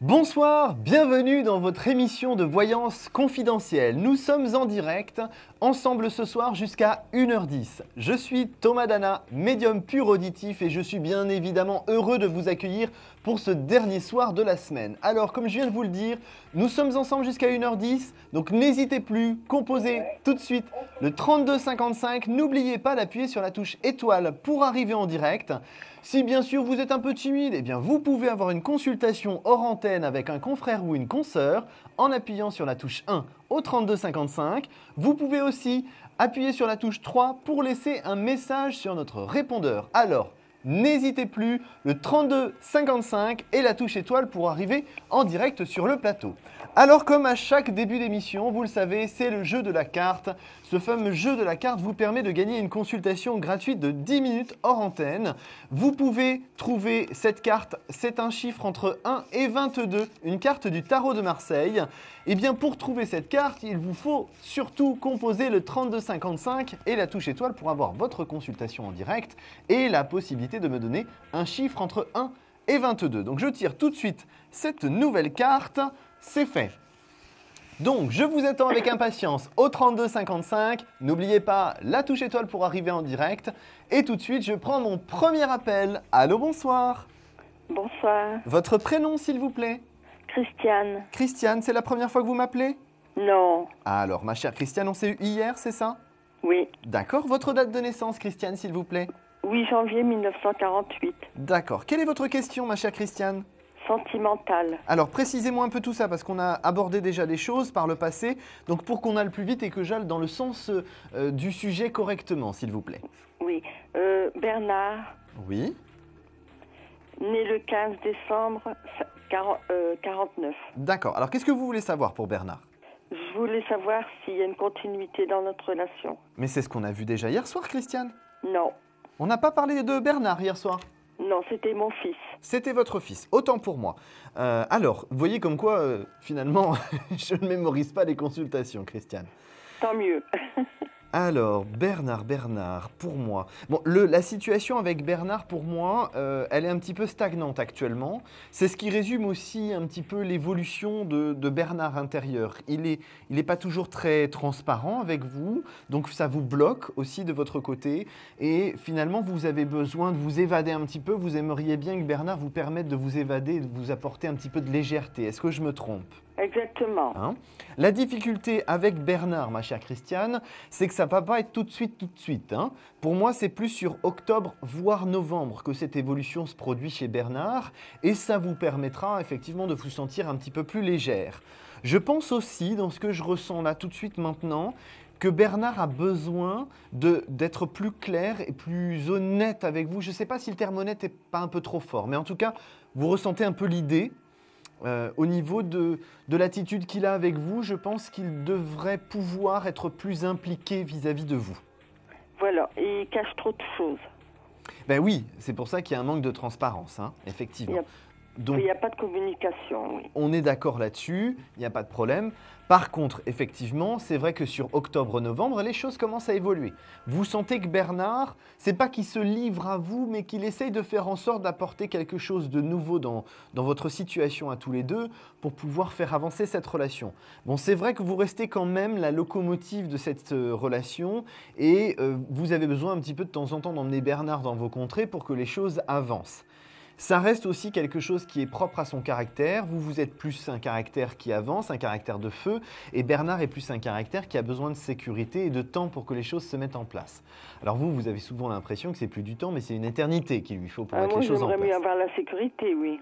Bonsoir, bienvenue dans votre émission de voyance confidentielle. Nous sommes en direct, ensemble ce soir jusqu'à 1h10. Je suis Thomas Dana, médium pur auditif et je suis bien évidemment heureux de vous accueillir pour ce dernier soir de la semaine. Alors, comme je viens de vous le dire, nous sommes ensemble jusqu'à 1h10, donc n'hésitez plus, composez tout de suite le 3255. N'oubliez pas d'appuyer sur la touche étoile pour arriver en direct. Si bien sûr vous êtes un peu timide, eh bien vous pouvez avoir une consultation hors antenne avec un confrère ou une consoeur en appuyant sur la touche 1 au 3255. Vous pouvez aussi appuyer sur la touche 3 pour laisser un message sur notre répondeur. Alors, n'hésitez plus, le 3255 et la touche étoile pour arriver en direct sur le plateau. Alors comme à chaque début d'émission, vous le savez, c'est le jeu de la carte. Ce fameux jeu de la carte vous permet de gagner une consultation gratuite de 10 minutes hors antenne. Vous pouvez trouver cette carte, c'est un chiffre entre 1 et 22, une carte du tarot de Marseille. Et bien pour trouver cette carte, il vous faut surtout composer le 3255 et la touche étoile pour avoir votre consultation en direct et la possibilité de me donner un chiffre entre 1 et 22. Donc je tire tout de suite cette nouvelle carte. C'est fait. Donc, je vous attends avec impatience au 3255. N'oubliez pas la touche étoile pour arriver en direct. Et tout de suite, je prends mon premier appel. Allô, bonsoir. Bonsoir. Votre prénom, s'il vous plaît? Christiane. Christiane, c'est la première fois que vous m'appelez? Non. Alors, ma chère Christiane, on s'est eu hier, c'est ça? Oui. D'accord. Votre date de naissance, Christiane, s'il vous plaît? 8 janvier 1948. D'accord. Quelle est votre question, ma chère Christiane? Sentimentale. Alors, précisez-moi un peu tout ça, parce qu'on a abordé déjà des choses par le passé. Donc, pour qu'on aille plus vite et que j'aille dans le sens du sujet correctement, s'il vous plaît. Oui. Bernard, Oui. né le 15 décembre 49. D'accord. Alors, qu'est-ce que vous voulez savoir pour Bernard? Je voulais savoir s'il y a une continuité dans notre relation. Mais c'est ce qu'on a vu déjà hier soir, Christiane. Non. On n'a pas parlé de Bernard hier soir. Non, c'était mon fils. C'était votre fils, autant pour moi. Alors, vous voyez comme quoi, finalement, je ne mémorise pas les consultations, Christiane. Tant mieux. Alors, Bernard, pour moi. Bon, la situation avec Bernard, pour moi, elle est un petit peu stagnante actuellement. C'est ce qui résume aussi un petit peu l'évolution de Bernard intérieur. Il est pas toujours très transparent avec vous, donc ça vous bloque aussi de votre côté. Et finalement, vous avez besoin de vous évader un petit peu. Vous aimeriez bien que Bernard vous permette de vous évader et de vous apporter un petit peu de légèreté. Est-ce que je me trompe ? Exactement. La difficulté avec Bernard, ma chère Christiane, c'est que ça ne va pas être tout de suite. Pour moi, c'est plus sur octobre, voire novembre, que cette évolution se produit chez Bernard et ça vous permettra effectivement de vous sentir un petit peu plus légère. Je pense aussi, dans ce que je ressens là tout de suite maintenant, que Bernard a besoin d'être plus clair et plus honnête avec vous. Je ne sais pas si le terme honnête n'est pas un peu trop fort, mais en tout cas, vous ressentez un peu l'idée. Au niveau de l'attitude qu'il a avec vous, je pense qu'il devrait pouvoir être plus impliqué vis-à-vis de vous. Voilà, et il cache trop de choses. Ben oui, c'est pour ça qu'il y a un manque de transparence, effectivement. Il n'y a pas de communication, oui. On est d'accord là-dessus, il n'y a pas de problème. Par contre, effectivement, c'est vrai que sur octobre-novembre, les choses commencent à évoluer. Vous sentez que Bernard, c'est pas qu'il se livre à vous, mais qu'il essaye de faire en sorte d'apporter quelque chose de nouveau dans votre situation à tous les deux pour pouvoir faire avancer cette relation. Bon, c'est vrai que vous restez quand même la locomotive de cette relation et vous avez besoin un petit peu de temps en temps d'emmener Bernard dans vos contrées pour que les choses avancent. Ça reste aussi quelque chose qui est propre à son caractère. Vous êtes plus un caractère qui avance, un caractère de feu, et Bernard est plus un caractère qui a besoin de sécurité et de temps pour que les choses se mettent en place. Alors vous avez souvent l'impression que c'est plus du temps, mais c'est une éternité qu'il lui faut pour mettre les choses en place. Moi, j'aimerais mieux avoir la sécurité, oui.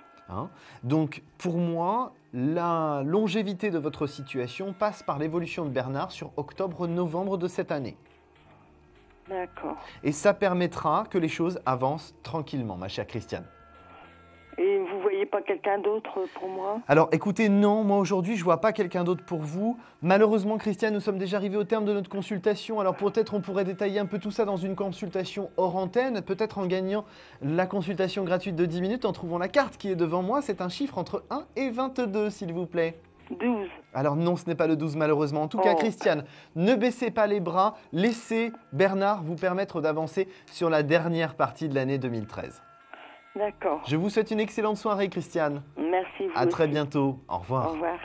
Donc, pour moi, la longévité de votre situation passe par l'évolution de Bernard sur octobre-novembre de cette année. D'accord. Et ça permettra que les choses avancent tranquillement, ma chère Christiane. Et vous voyez pas quelqu'un d'autre pour moi? Alors écoutez, non, moi aujourd'hui je vois pas quelqu'un d'autre pour vous. Malheureusement Christiane, nous sommes déjà arrivés au terme de notre consultation. Alors peut-être on pourrait détailler un peu tout ça dans une consultation hors antenne, peut-être en gagnant la consultation gratuite de 10 minutes en trouvant la carte qui est devant moi. C'est un chiffre entre 1 et 22 s'il vous plaît. 12. Alors non, ce n'est pas le 12 malheureusement. En tout cas, Christiane, ne baissez pas les bras. Laissez Bernard vous permettre d'avancer sur la dernière partie de l'année 2013. D'accord. Je vous souhaite une excellente soirée, Christiane. Merci. Vous À très aussi. bientôt. Au revoir. Au revoir.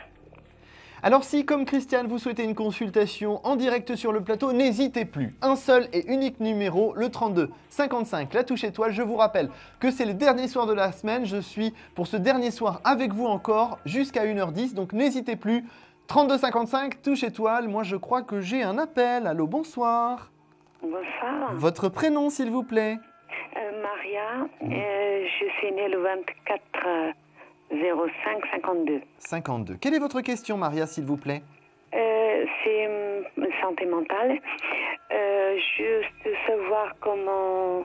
Alors si, comme Christiane, vous souhaitez une consultation en direct sur le plateau, n'hésitez plus. Un seul et unique numéro, le 32 55, la touche étoile. Je vous rappelle que c'est le dernier soir de la semaine. Je suis pour ce dernier soir avec vous encore jusqu'à 1h10. Donc n'hésitez plus. 32 55, touche étoile. Moi, je crois que j'ai un appel. Allô, bonsoir. Bonsoir. Votre prénom, s'il vous plaît. Maria, je suis née le 24 05 52. 52. Quelle est votre question, Maria, s'il vous plaît? C'est santé mentale. Juste savoir comment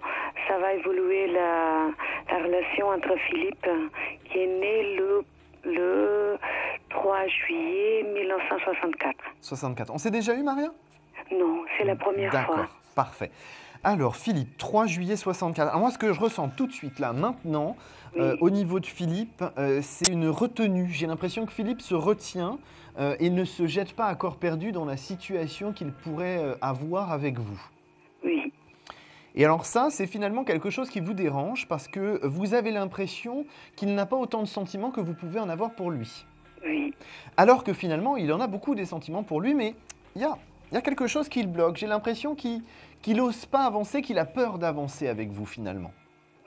ça va évoluer la relation entre Philippe, qui est né le 3 juillet 1964. 64. On s'est déjà eu, Maria? Non, c'est la première fois. D'accord, parfait. Alors, Philippe, 3 juillet 64. Alors moi, ce que je ressens tout de suite, là, maintenant, Oui. au niveau de Philippe, c'est une retenue. J'ai l'impression que Philippe se retient et ne se jette pas à corps perdu dans la situation qu'il pourrait avoir avec vous. Oui. Et alors ça, c'est finalement quelque chose qui vous dérange parce que vous avez l'impression qu'il n'a pas autant de sentiments que vous pouvez en avoir pour lui. Oui. Alors que finalement, il en a beaucoup des sentiments pour lui, mais il y a quelque chose qui le bloque. J'ai l'impression qu'il n'ose pas avancer, qu'il a peur d'avancer avec vous finalement.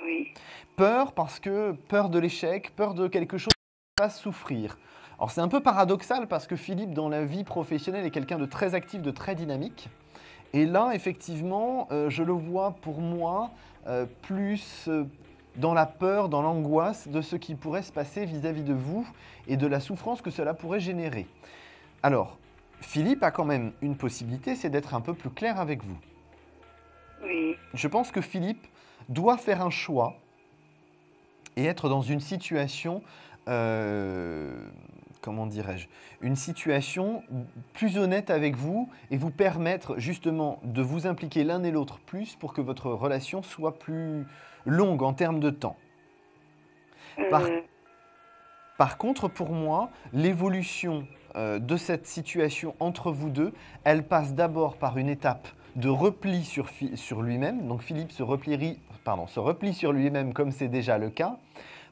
Oui. Peur parce que peur de l'échec, peur de quelque chose qui va souffrir. Alors c'est un peu paradoxal parce que Philippe, dans la vie professionnelle, est quelqu'un de très actif, de très dynamique. Et là, effectivement, je le vois pour moi plus dans la peur, dans l'angoisse de ce qui pourrait se passer vis-à-vis de vous et de la souffrance que cela pourrait générer. Alors, Philippe a quand même une possibilité, c'est d'être un peu plus clair avec vous. Oui. Je pense que Philippe doit faire un choix et être dans une situation, comment dirais-je, une situation plus honnête avec vous et vous permettre justement de vous impliquer l'un et l'autre plus pour que votre relation soit plus longue en termes de temps. Par contre, pour moi, l'évolution de cette situation entre vous deux, elle passe d'abord par une étape de repli sur lui-même. Donc Philippe se replie sur lui-même comme c'est déjà le cas,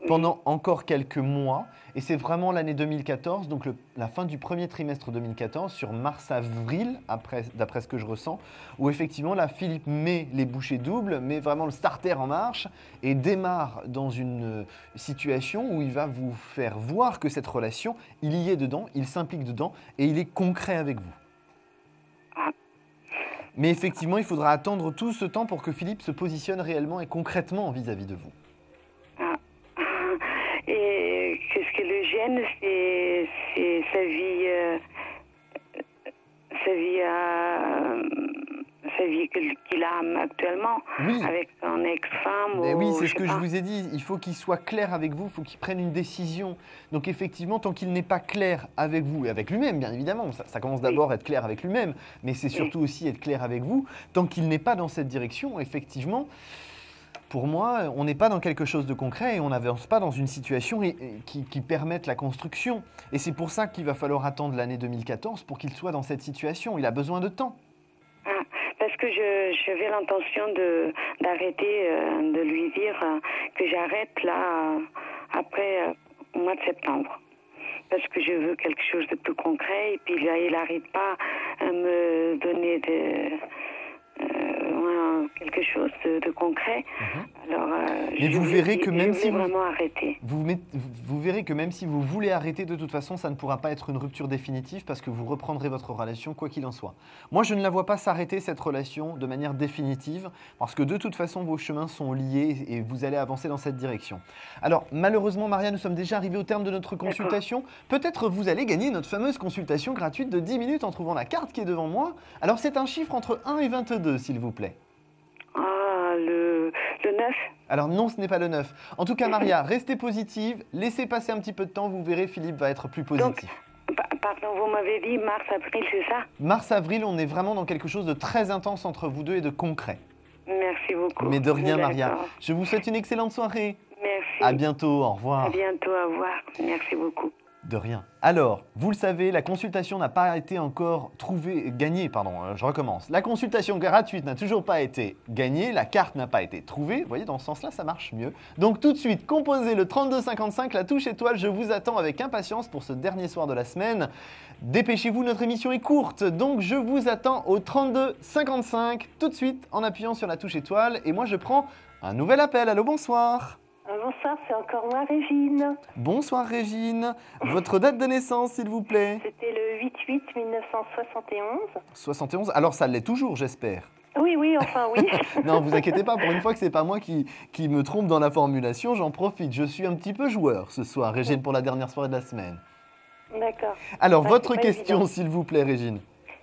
pendant encore quelques mois. Et c'est vraiment l'année 2014, donc la fin du premier trimestre 2014, sur mars-avril, d'après ce que je ressens, où effectivement là, Philippe met les bouchées doubles, met vraiment le starter en marche et démarre dans une situation où il va vous faire voir que cette relation, il y est dedans, il s'implique dedans et il est concret avec vous. Mais effectivement, il faudra attendre tout ce temps pour que Philippe se positionne réellement et concrètement vis-à-vis de vous. Et qu'est-ce qui le gêne, c'est sa vie qu'il a actuellement, Oui. avec son ex-femme. Mais oui, c'est ce je que sais je pas. vous ai dit. Il faut qu'il soit clair avec vous, il faut qu'il prenne une décision. Donc effectivement, tant qu'il n'est pas clair avec vous et avec lui-même, bien évidemment, ça commence d'abord à être clair avec lui-même, mais c'est surtout aussi être clair avec vous. Tant qu'il n'est pas dans cette direction, effectivement, pour moi, on n'est pas dans quelque chose de concret et on n'avance pas dans une situation qui permette la construction. Et c'est pour ça qu'il va falloir attendre l'année 2014 pour qu'il soit dans cette situation. Il a besoin de temps. Parce que j'avais l'intention d'arrêter, de lui dire que j'arrête là, après au mois de septembre. Parce que je veux quelque chose de plus concret. Et puis là, il n'arrête pas à me donner quelque chose de concret. Alors, mais vous verrez que même si vraiment arrêter. Vous verrez que même si vous voulez arrêter, de toute façon, ça ne pourra pas être une rupture définitive parce que vous reprendrez votre relation quoi qu'il en soit. Moi, je ne la vois pas s'arrêter, cette relation, de manière définitive parce que de toute façon, vos chemins sont liés et vous allez avancer dans cette direction. Alors, malheureusement, Maria, nous sommes déjà arrivés au terme de notre consultation. Peut-être vous allez gagner notre fameuse consultation gratuite de 10 minutes en trouvant la carte qui est devant moi. Alors, c'est un chiffre entre 1 et 22, s'il vous plaît. Le 9. Alors non, ce n'est pas le 9. En tout cas, Maria, restez positive, laissez passer un petit peu de temps, vous verrez, Philippe va être plus positif. Pardon, vous m'avez dit mars-avril, c'est ça? Mars-avril, on est vraiment dans quelque chose de très intense entre vous deux et de concret. Merci beaucoup. Mais de rien, Maria. D'accord. Je vous souhaite une excellente soirée. Merci. À bientôt, au revoir. À bientôt, au revoir. Merci beaucoup. De rien. Alors, vous le savez, la consultation n'a pas été encore gagnée, je recommence. La consultation gratuite n'a toujours pas été gagnée, la carte n'a pas été trouvée. Vous voyez, dans ce sens-là, ça marche mieux. Donc tout de suite, composez le 3255, la touche étoile, je vous attends avec impatience pour ce dernier soir de la semaine. Dépêchez-vous, notre émission est courte, donc je vous attends au 3255, tout de suite, en appuyant sur la touche étoile. Et moi, je prends un nouvel appel. Allô, bonsoir. Bonsoir, c'est encore moi, Régine. Bonsoir Régine. Votre date de naissance, s'il vous plaît? C'était le 8-8-1971. 71. Alors ça l'est toujours, j'espère. Oui, enfin oui. Non, vous inquiétez pas, pour une fois que c'est pas moi qui me trompe dans la formulation, j'en profite. Je suis un petit peu joueur ce soir, Régine, pour la dernière soirée de la semaine. D'accord. Alors, votre question, s'il vous plaît, Régine.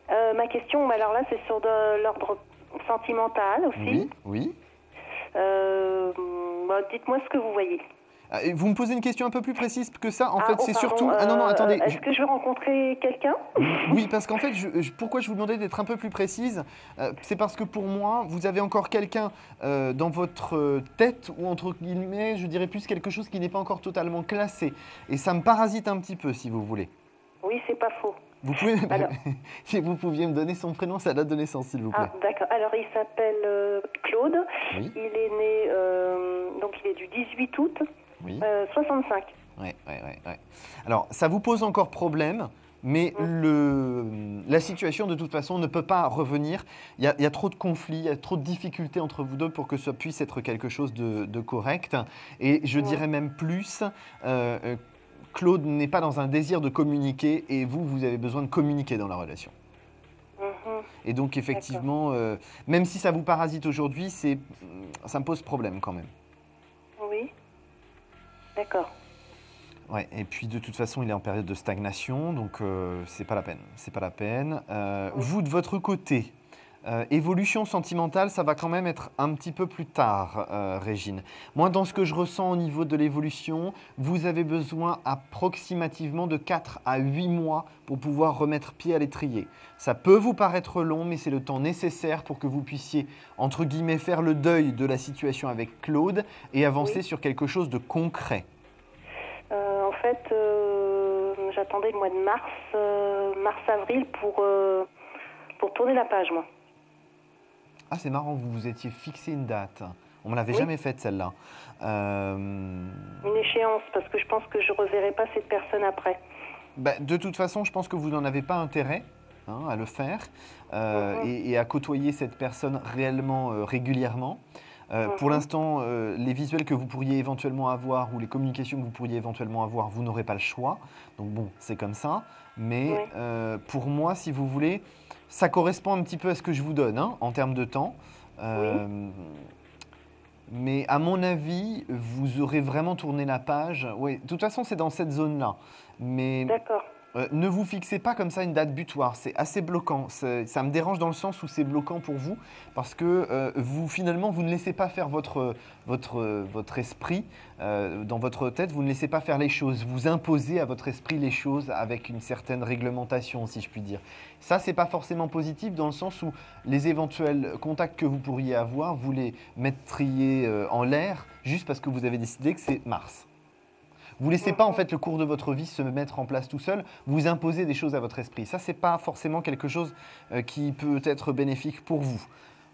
Ma question, alors là, c'est sur de l'ordre sentimental aussi. Oui. Dites-moi ce que vous voyez. Vous me posez une question un peu plus précise que ça. En fait, c'est surtout... non, attendez. Est-ce que je veux rencontrer quelqu'un? Oui, parce qu'en fait, pourquoi je vous demandais d'être un peu plus précise, c'est parce que pour moi, vous avez encore quelqu'un dans votre tête, ou entre guillemets, je dirais plus quelque chose qui n'est pas encore totalement classé. Et ça me parasite un petit peu, si vous voulez. Oui, c'est pas faux. Vous pouvez, si vous pouviez me donner son prénom, sa date de naissance, s'il vous plaît. D'accord. Alors, il s'appelle Claude. Oui. Il est né, donc il est du 18 août. Oui. 65. Ouais. Alors, ça vous pose encore problème, mais la situation, de toute façon, ne peut pas revenir. Il y a trop de conflits, il y a trop de difficultés entre vous deux pour que ça puisse être quelque chose de correct. Et je dirais même plus, Claude n'est pas dans un désir de communiquer et vous avez besoin de communiquer dans la relation. Et donc, effectivement, même si ça vous parasite aujourd'hui, ça me pose problème quand même. Oui. D'accord. Ouais, et puis de toute façon, il est en période de stagnation, donc c'est pas la peine. C'est pas la peine. Vous, de votre côté, évolution sentimentale, ça va quand même être un petit peu plus tard, Régine. Moi, dans ce que je ressens au niveau de l'évolution, vous avez besoin approximativement de 4 à 8 mois pour pouvoir remettre pied à l'étrier. Ça peut vous paraître long, mais c'est le temps nécessaire pour que vous puissiez, entre guillemets, faire le deuil de la situation avec Claude et avancer sur quelque chose de concret. En fait, j'attendais le mois de mars-avril pour tourner la page, moi. Ah, c'est marrant, vous vous étiez fixé une date. On ne me l'avait jamais faite, celle-là. Une échéance, parce que je pense que je ne reverrai pas cette personne après. De toute façon, je pense que vous n'en avez pas intérêt à le faire et à côtoyer cette personne réellement, régulièrement. Pour l'instant, les visuels que vous pourriez éventuellement avoir ou les communications que vous pourriez éventuellement avoir, vous n'aurez pas le choix. Donc bon, c'est comme ça. Mais pour moi, si vous voulez, ça correspond un petit peu à ce que je vous donne en termes de temps. Mais à mon avis, vous aurez vraiment tourné la page. Oui, de toute façon, c'est dans cette zone-là. Mais d'accord. Ne vous fixez pas comme ça une date butoir, c'est assez bloquant. Ça me dérange dans le sens où c'est bloquant pour vous parce que finalement, vous ne laissez pas faire votre esprit dans votre tête, vous ne laissez pas faire les choses. Vous imposez à votre esprit les choses avec une certaine réglementation, si je puis dire. Ça, ce n'est pas forcément positif dans le sens où les éventuels contacts que vous pourriez avoir, vous les mettriez en l'air juste parce que vous avez décidé que c'est Mars. Vous ne laissez pas en fait le cours de votre vie se mettre en place tout seul, vous imposez des choses à votre esprit. Ça, ce n'est pas forcément quelque chose qui peut être bénéfique pour vous.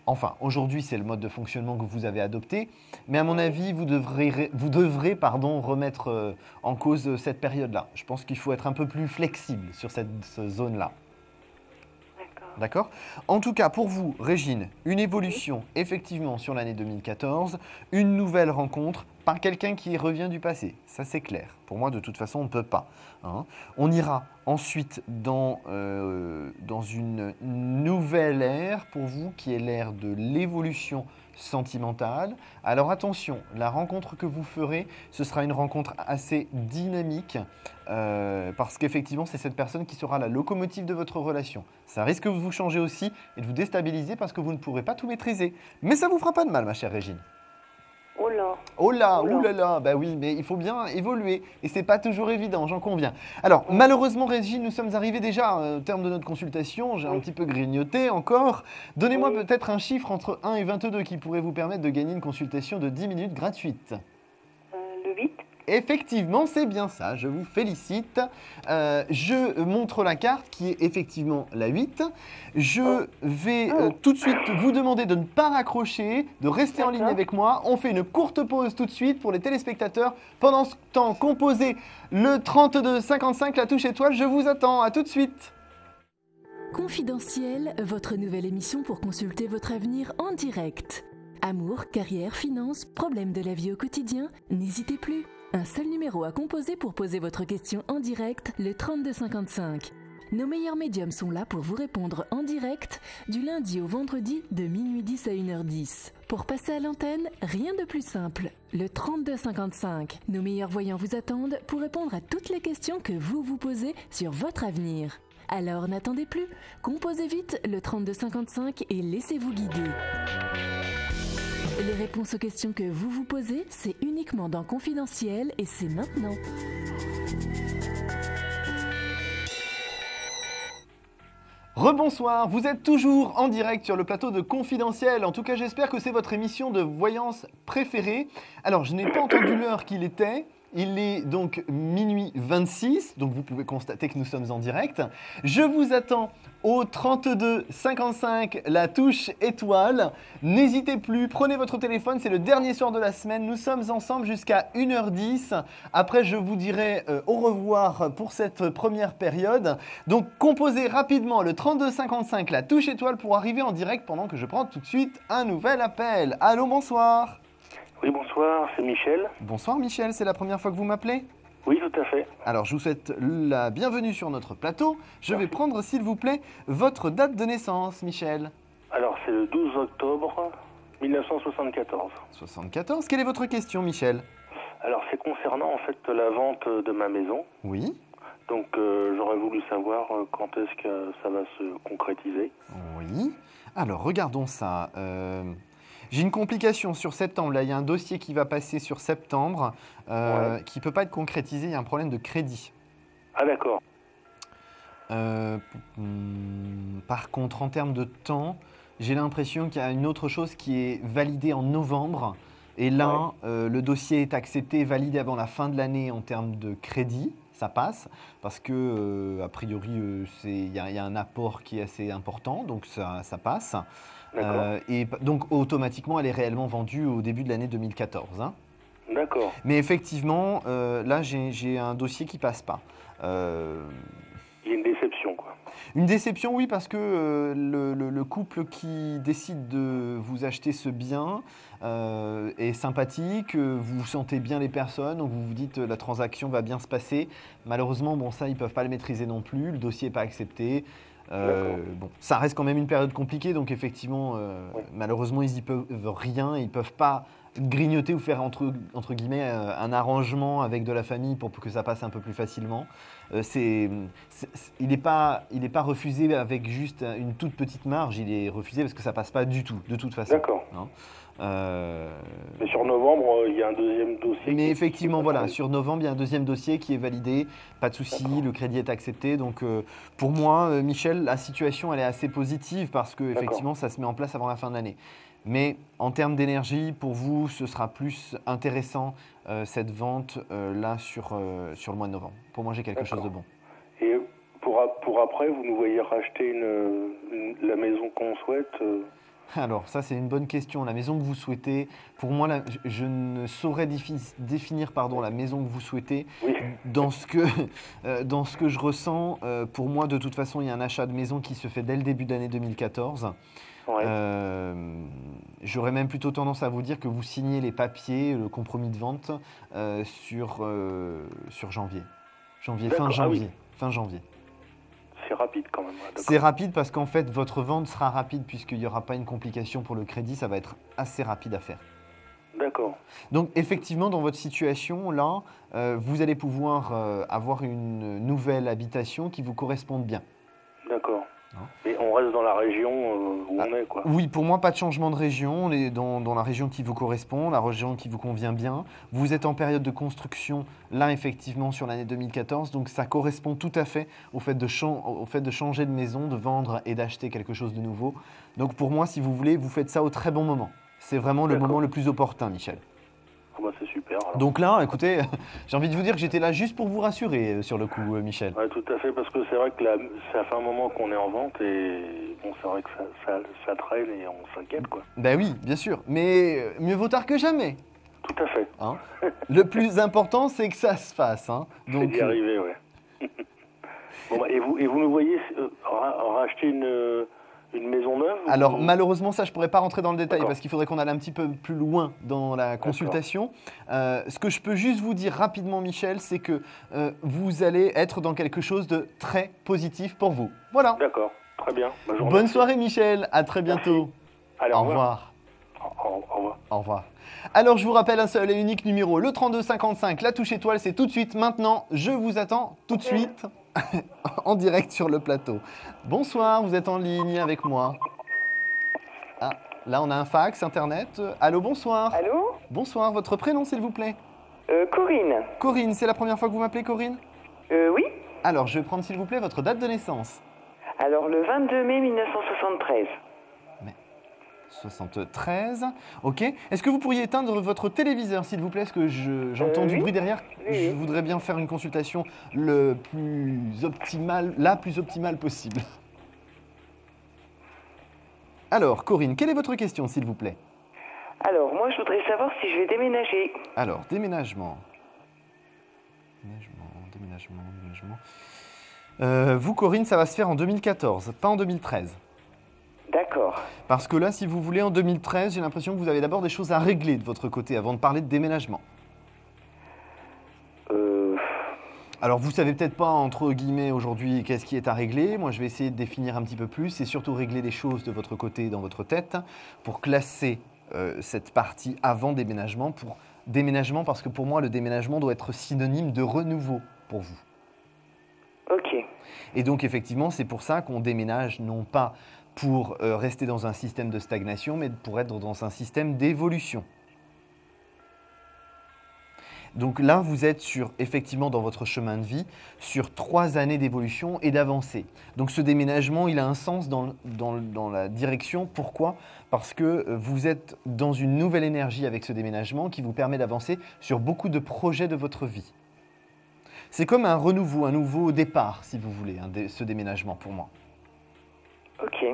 Enfin, aujourd'hui, c'est le mode de fonctionnement que vous avez adopté, mais à mon avis, vous devrez remettre en cause cette période-là. Je pense qu'il faut être un peu plus flexible sur cette zone-là. D'accord. En tout cas, pour vous, Régine, une évolution effectivement sur l'année 2014, une nouvelle rencontre par quelqu'un qui revient du passé. Ça, c'est clair. Pour moi, de toute façon, on ne peut pas. On ira ensuite dans une nouvelle ère pour vous, qui est l'ère de l'évolution sentimentale. Alors attention, la rencontre que vous ferez, ce sera une rencontre assez dynamique parce qu'effectivement, c'est cette personne qui sera la locomotive de votre relation. Ça risque de vous changer aussi et de vous déstabiliser parce que vous ne pourrez pas tout maîtriser. Mais ça ne vous fera pas de mal, ma chère Régine. Oh là. Oh là, ouh là là, bah oui, mais il faut bien évoluer et c'est pas toujours évident, j'en conviens. Alors, malheureusement, Régine, nous sommes arrivés déjà au terme de notre consultation, j'ai un petit peu grignoté encore. Donnez-moi peut-être un chiffre entre 1 et 22 qui pourrait vous permettre de gagner une consultation de 10 minutes gratuite. Le 8. effectivement, c'est bien ça, je vous félicite. Je montre la carte qui est effectivement la 8. Je vais tout de suite vous demander de ne pas raccrocher, de rester en ligne avec moi. On fait une courte pause tout de suite pour les téléspectateurs. Pendant ce temps, composez le 32-55, la touche étoile. Je vous attends, à tout de suite. Confidentiel, votre nouvelle émission pour consulter votre avenir en direct. Amour, carrière, finances, problèmes de la vie au quotidien, n'hésitez plus. Un seul numéro à composer pour poser votre question en direct, le 3255. Nos meilleurs médiums sont là pour vous répondre en direct du lundi au vendredi de minuit 10 à 1h10. Pour passer à l'antenne, rien de plus simple. Le 3255. Nos meilleurs voyants vous attendent pour répondre à toutes les questions que vous vous posez sur votre avenir. Alors n'attendez plus, composez vite le 3255 et laissez-vous guider. Les réponses aux questions que vous vous posez, c'est uniquement dans Confidentiel et c'est maintenant. Rebonsoir, vous êtes toujours en direct sur le plateau de Confidentiel. En tout cas, j'espère que c'est votre émission de voyance préférée. Alors, je n'ai pas entendu l'heure qu'il était. Il est donc minuit 26, donc vous pouvez constater que nous sommes en direct. Je vous attends au 32 55, la touche étoile. N'hésitez plus, prenez votre téléphone, c'est le dernier soir de la semaine. Nous sommes ensemble jusqu'à 1h10. Après, je vous dirai au revoir pour cette première période. Donc, composez rapidement le 32 55, la touche étoile pour arriver en direct pendant que je prends tout de suite un nouvel appel. Allô, bonsoir. Oui, bonsoir, c'est Michel. Bonsoir Michel, c'est la première fois que vous m'appelez ? Oui, tout à fait. Alors, je vous souhaite la bienvenue sur notre plateau. Je vais prendre, s'il vous plaît, votre date de naissance, Michel. Alors, c'est le 12 octobre 1974. 74. Quelle est votre question, Michel ? Alors, c'est concernant, en fait, la vente de ma maison. Oui. Donc, j'aurais voulu savoir quand est-ce que ça va se concrétiser. Oui. Alors, regardons ça. J'ai une complication sur septembre. Là, il y a un dossier qui va passer sur septembre qui ne peut pas être concrétisé. Il y a un problème de crédit. Ah, d'accord. Par contre, en termes de temps, j'ai l'impression qu'il y a une autre chose qui est validée en novembre. Et là, le dossier est accepté, validé avant la fin de l'année en termes de crédit. Ça passe parce que, a priori, il y a un apport qui est assez important. Donc, ça passe. Et donc, automatiquement, elle est réellement vendue au début de l'année 2014. Hein. D'accord. Mais effectivement, là, j'ai un dossier qui ne passe pas. Il y a une déception, quoi. Une déception, oui, parce que le couple qui décide de vous acheter ce bien est sympathique, vous sentez bien les personnes, donc vous vous dites la transaction va bien se passer. Malheureusement, bon, ça, ils ne peuvent pas le maîtriser non plus, le dossier n'est pas accepté. Bon, ça reste quand même une période compliquée, donc effectivement, malheureusement, ils n'y peuvent rien, ils ne peuvent pas grignoter ou faire entre guillemets un arrangement avec de la famille pour que ça passe un peu plus facilement. Il n'est pas refusé avec juste une toute petite marge, il est refusé parce que ça passe pas du tout, de toute façon. D'accord. Hein. Mais sur novembre, il y a un deuxième dossier. Mais effectivement, voilà, sur novembre, il y a un deuxième dossier qui est validé, pas de souci, le crédit est accepté. Donc, pour moi, Michel, la situation, elle est assez positive parce que effectivement, ça se met en place avant la fin de l'année. Mais en termes d'énergie, pour vous, ce sera plus intéressant cette vente là sur le mois de novembre. Pour moi, j'ai quelque chose de bon. Et pour après, vous nous voyez racheter la maison qu'on souhaite Alors, ça, c'est une bonne question. La maison que vous souhaitez, pour moi, là, je ne saurais définir la maison que vous souhaitez. Oui. Dans ce que je ressens, pour moi, de toute façon, il y a un achat de maison qui se fait dès le début de l'année 2014. Ouais. J'aurais même plutôt tendance à vous dire que vous signez les papiers, le compromis de vente sur janvier. Fin janvier. Fin janvier. C'est rapide quand même. C'est rapide parce qu'en fait, votre vente sera rapide puisqu'il n'y aura pas une complication pour le crédit. Ça va être assez rapide à faire. D'accord. Donc effectivement, dans votre situation, là, vous allez pouvoir avoir une nouvelle habitation qui vous corresponde bien. D'accord. Et on reste dans la région où on est, quoi. Oui, pour moi, pas de changement de région. On est dans la région qui vous correspond, la région qui vous convient bien. Vous êtes en période de construction, là, effectivement, sur l'année 2014. Donc, ça correspond tout à fait au fait de changer de maison, de vendre et d'acheter quelque chose de nouveau. Donc, pour moi, si vous voulez, vous faites ça au très bon moment. C'est vraiment le moment le plus opportun, Michel. bah, c'est super. Alors. Donc là, écoutez, j'ai envie de vous dire que j'étais là juste pour vous rassurer sur le coup, Michel. Ouais, tout à fait, parce que c'est vrai que là, ça fait un moment qu'on est en vente et bon, c'est vrai que ça traîne et on s'inquiète, quoi. Ben oui, bien sûr, mais mieux vaut tard que jamais. Tout à fait. Hein. Le plus important, c'est que ça se fasse. Hein. Donc, c'est d'y arriver, ouais. Bon, bah, et vous nous voyez racheter une maison neuve? Alors malheureusement ça je pourrais pas rentrer dans le détail parce qu'il faudrait qu'on aille un petit peu plus loin dans la consultation. Ce que je peux juste vous dire rapidement Michel, c'est que vous allez être dans quelque chose de très positif pour vous. Voilà. D'accord, très bien. Bonne soirée Michel, à très bientôt. Allez, au revoir. Au revoir. Au revoir. Alors je vous rappelle un seul et unique numéro, le 3255, la touche étoile, c'est tout de suite maintenant. Je vous attends tout de suite en direct sur le plateau. Bonsoir, vous êtes en ligne avec moi. Ah, là on a un fax, internet. Allô, bonsoir. Allô? Bonsoir, votre prénom s'il vous plaît? Corinne. Corinne, c'est la première fois que vous m'appelez Corinne? Oui. Alors je vais prendre s'il vous plaît votre date de naissance. Alors le 22 mai 1973. 73, ok. Est-ce que vous pourriez éteindre votre téléviseur, s'il vous plaît? Parce que j'entends du bruit derrière. Oui. Je voudrais bien faire une consultation la plus optimale possible. Alors, Corinne, quelle est votre question, s'il vous plaît? Alors, moi, je voudrais savoir si je vais déménager. Alors, déménagement. Vous, Corinne, ça va se faire en 2014, pas en 2013. D'accord. Parce que là, si vous voulez, en 2013, j'ai l'impression que vous avez d'abord des choses à régler de votre côté avant de parler de déménagement. Alors, vous savez peut-être pas, entre guillemets, aujourd'hui, qu'est-ce qui est à régler. Moi, je vais essayer de définir un petit peu plus et surtout régler des choses de votre côté, dans votre tête, pour classer cette partie avant déménagement. Déménagement, parce que pour moi, le déménagement doit être synonyme de renouveau pour vous. Ok. Et donc, effectivement, c'est pour ça qu'on déménage, non pas pour rester dans un système de stagnation, mais pour être dans un système d'évolution. Donc là, vous êtes effectivement dans votre chemin de vie, sur 3 années d'évolution et d'avancée. Donc ce déménagement, il a un sens dans la direction. Pourquoi? Parce que vous êtes dans une nouvelle énergie avec ce déménagement qui vous permet d'avancer sur beaucoup de projets de votre vie. C'est comme un renouveau, un nouveau départ, si vous voulez, ce déménagement pour moi. Ok.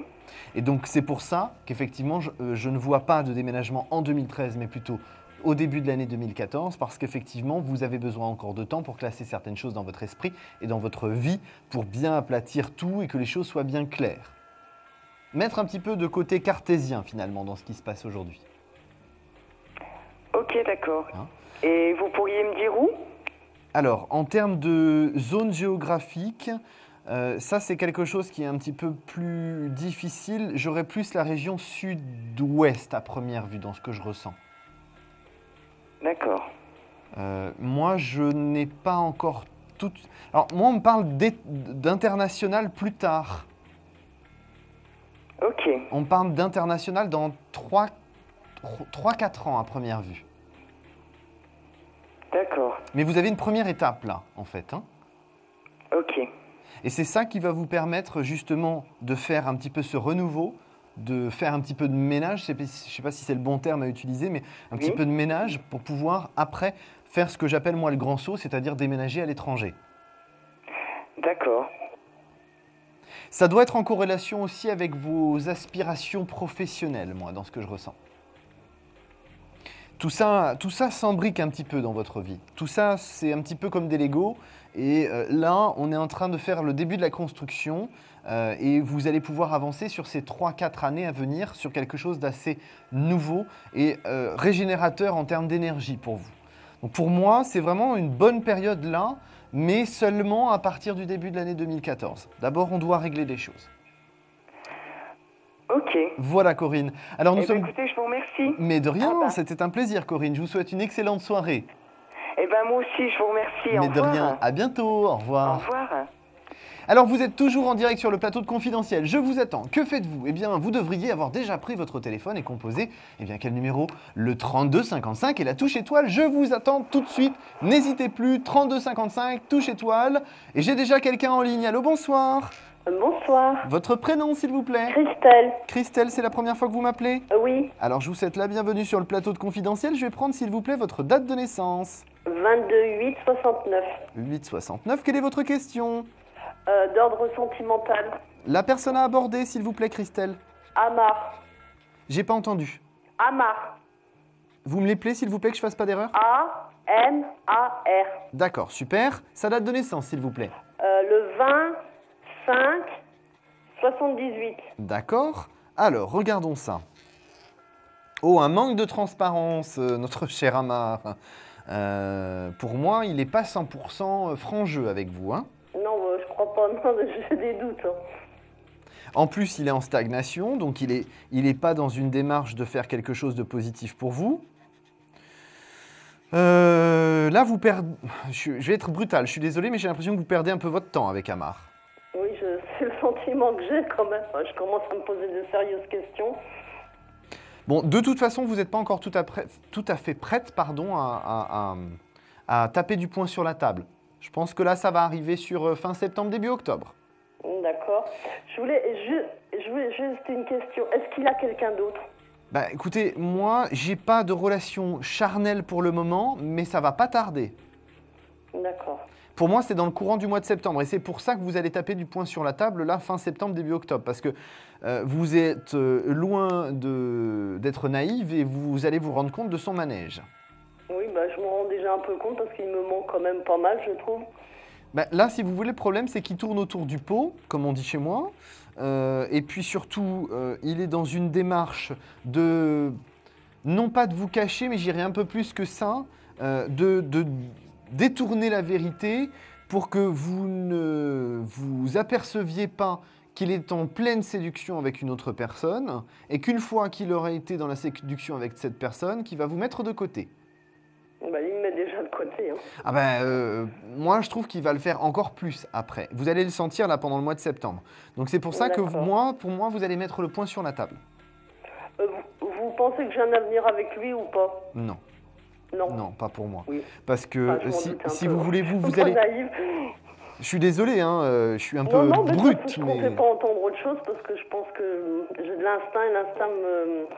Et donc c'est pour ça qu'effectivement je ne vois pas de déménagement en 2013 mais plutôt au début de l'année 2014 parce qu'effectivement vous avez besoin encore de temps pour classer certaines choses dans votre esprit et dans votre vie pour bien aplatir tout et que les choses soient bien claires. Mettre un petit peu de côté cartésien finalement dans ce qui se passe aujourd'hui. Ok, d'accord. Et vous pourriez me dire où? Alors en termes de zone géographique, ça, c'est quelque chose qui est un petit peu plus difficile. J'aurais plus la région sud-ouest à première vue dans ce que je ressens. D'accord. Moi, je n'ai pas encore tout... Alors, moi, on me parle d'international plus tard. Ok. On me parle d'international dans 3-4 ans à première vue. D'accord. Mais vous avez une première étape là, en fait. Hein. Ok. Et c'est ça qui va vous permettre justement de faire un petit peu ce renouveau, de faire un petit peu de ménage, je ne sais pas si c'est le bon terme à utiliser, mais un petit peu de ménage pour pouvoir après faire ce que j'appelle moi le grand saut, c'est-à-dire déménager à l'étranger. D'accord. Ça doit être en corrélation aussi avec vos aspirations professionnelles, moi, dans ce que je ressens. Tout ça s'embrique un petit peu dans votre vie. Tout ça, c'est un petit peu comme des Legos. Et là, on est en train de faire le début de la construction et vous allez pouvoir avancer sur ces 3-4 années à venir sur quelque chose d'assez nouveau et régénérateur en termes d'énergie pour vous. Donc pour moi, c'est vraiment une bonne période là, mais seulement à partir du début de l'année 2014. D'abord, on doit régler des choses. Ok. Voilà Corinne. Alors nous sommes... écoutez, je vous remercie. Mais de rien, c'était un plaisir Corinne. Je vous souhaite une excellente soirée. Eh bien moi aussi, je vous remercie. Mais au revoir. de rien, à bientôt, au revoir. Au revoir. Alors vous êtes toujours en direct sur le plateau de Confidentiel, je vous attends. Que faites-vous? Eh bien vous devriez avoir déjà pris votre téléphone et composé, quel numéro? Le 3255 et la touche étoile, je vous attends tout de suite. N'hésitez plus, 3255, touche étoile. Et j'ai déjà quelqu'un en ligne, allô, bonsoir. Bonsoir. Votre prénom, s'il vous plaît? Christelle. Christelle, c'est la première fois que vous m'appelez? Oui. Alors, je vous souhaite la bienvenue sur le plateau de Confidentiel. Je vais prendre, s'il vous plaît, votre date de naissance. 22/8/69. 869. Quelle est votre question? D'ordre sentimental. La personne à aborder, s'il vous plaît, Christelle. Amar. J'ai pas entendu. Amar. Vous me l'appelez, s'il vous plaît, que je fasse pas d'erreur? A-M-A-R. D'accord, super. Sa date de naissance, s'il vous plaît. Le 25/78. D'accord. Alors, regardons ça. Oh, un manque de transparence, notre cher Amar. Pour moi, il n'est pas 100% franc jeu avec vous, hein. Non, je crois pas. Non, j'ai des doutes. Hein. En plus, il est en stagnation, donc il est pas dans une démarche de faire quelque chose de positif pour vous. Là, vous perdez... Je vais être brutal, je suis désolé, mais j'ai l'impression que vous perdez un peu votre temps avec Amar. Oui, c'est le sentiment que j'ai quand même. Je commence à me poser de sérieuses questions. Bon, de toute façon, vous n'êtes pas encore tout à fait prête, pardon, à taper du poing sur la table. Je pense que là, ça va arriver sur fin septembre, début octobre. D'accord. Je voulais juste une question. Est-ce qu'il a quelqu'un d'autre? Bah, écoutez, moi, j'ai pas de relation charnelle pour le moment, mais ça va pas tarder. D'accord. Pour moi, c'est dans le courant du mois de septembre. Et c'est pour ça que vous allez taper du poing sur la table, là, fin septembre, début octobre. Parce que vous êtes loin d'être naïve et vous allez vous rendre compte de son manège. Oui, je m'en rends déjà un peu compte parce qu'il me manque quand même pas mal, je trouve. Bah, là, si vous voulez, le problème, c'est qu'il tourne autour du pot, comme on dit chez moi. Et puis surtout, il est dans une démarche de, non pas de vous cacher, mais j'irai un peu plus que ça, de détourner la vérité pour que vous ne vous aperceviez pas qu'il est en pleine séduction avec une autre personne et qu'une fois qu'il aurait été dans la séduction avec cette personne, qu'il va vous mettre de côté. Il me met déjà de côté. Hein. Ah moi, je trouve qu'il va le faire encore plus après. Vous allez le sentir là pendant le mois de septembre. Donc c'est pour ça que pour moi, vous allez mettre le point sur la table. Vous pensez que j'ai un avenir avec lui ou pas? Non. Non. Non, pas pour moi. Oui. Parce que si vous voulez, vous allez... Naïve. Je suis désolé, hein, je suis un peu non, brute. Je ne comptais pas entendre autre chose parce que je pense que j'ai de l'instinct et l'instinct me...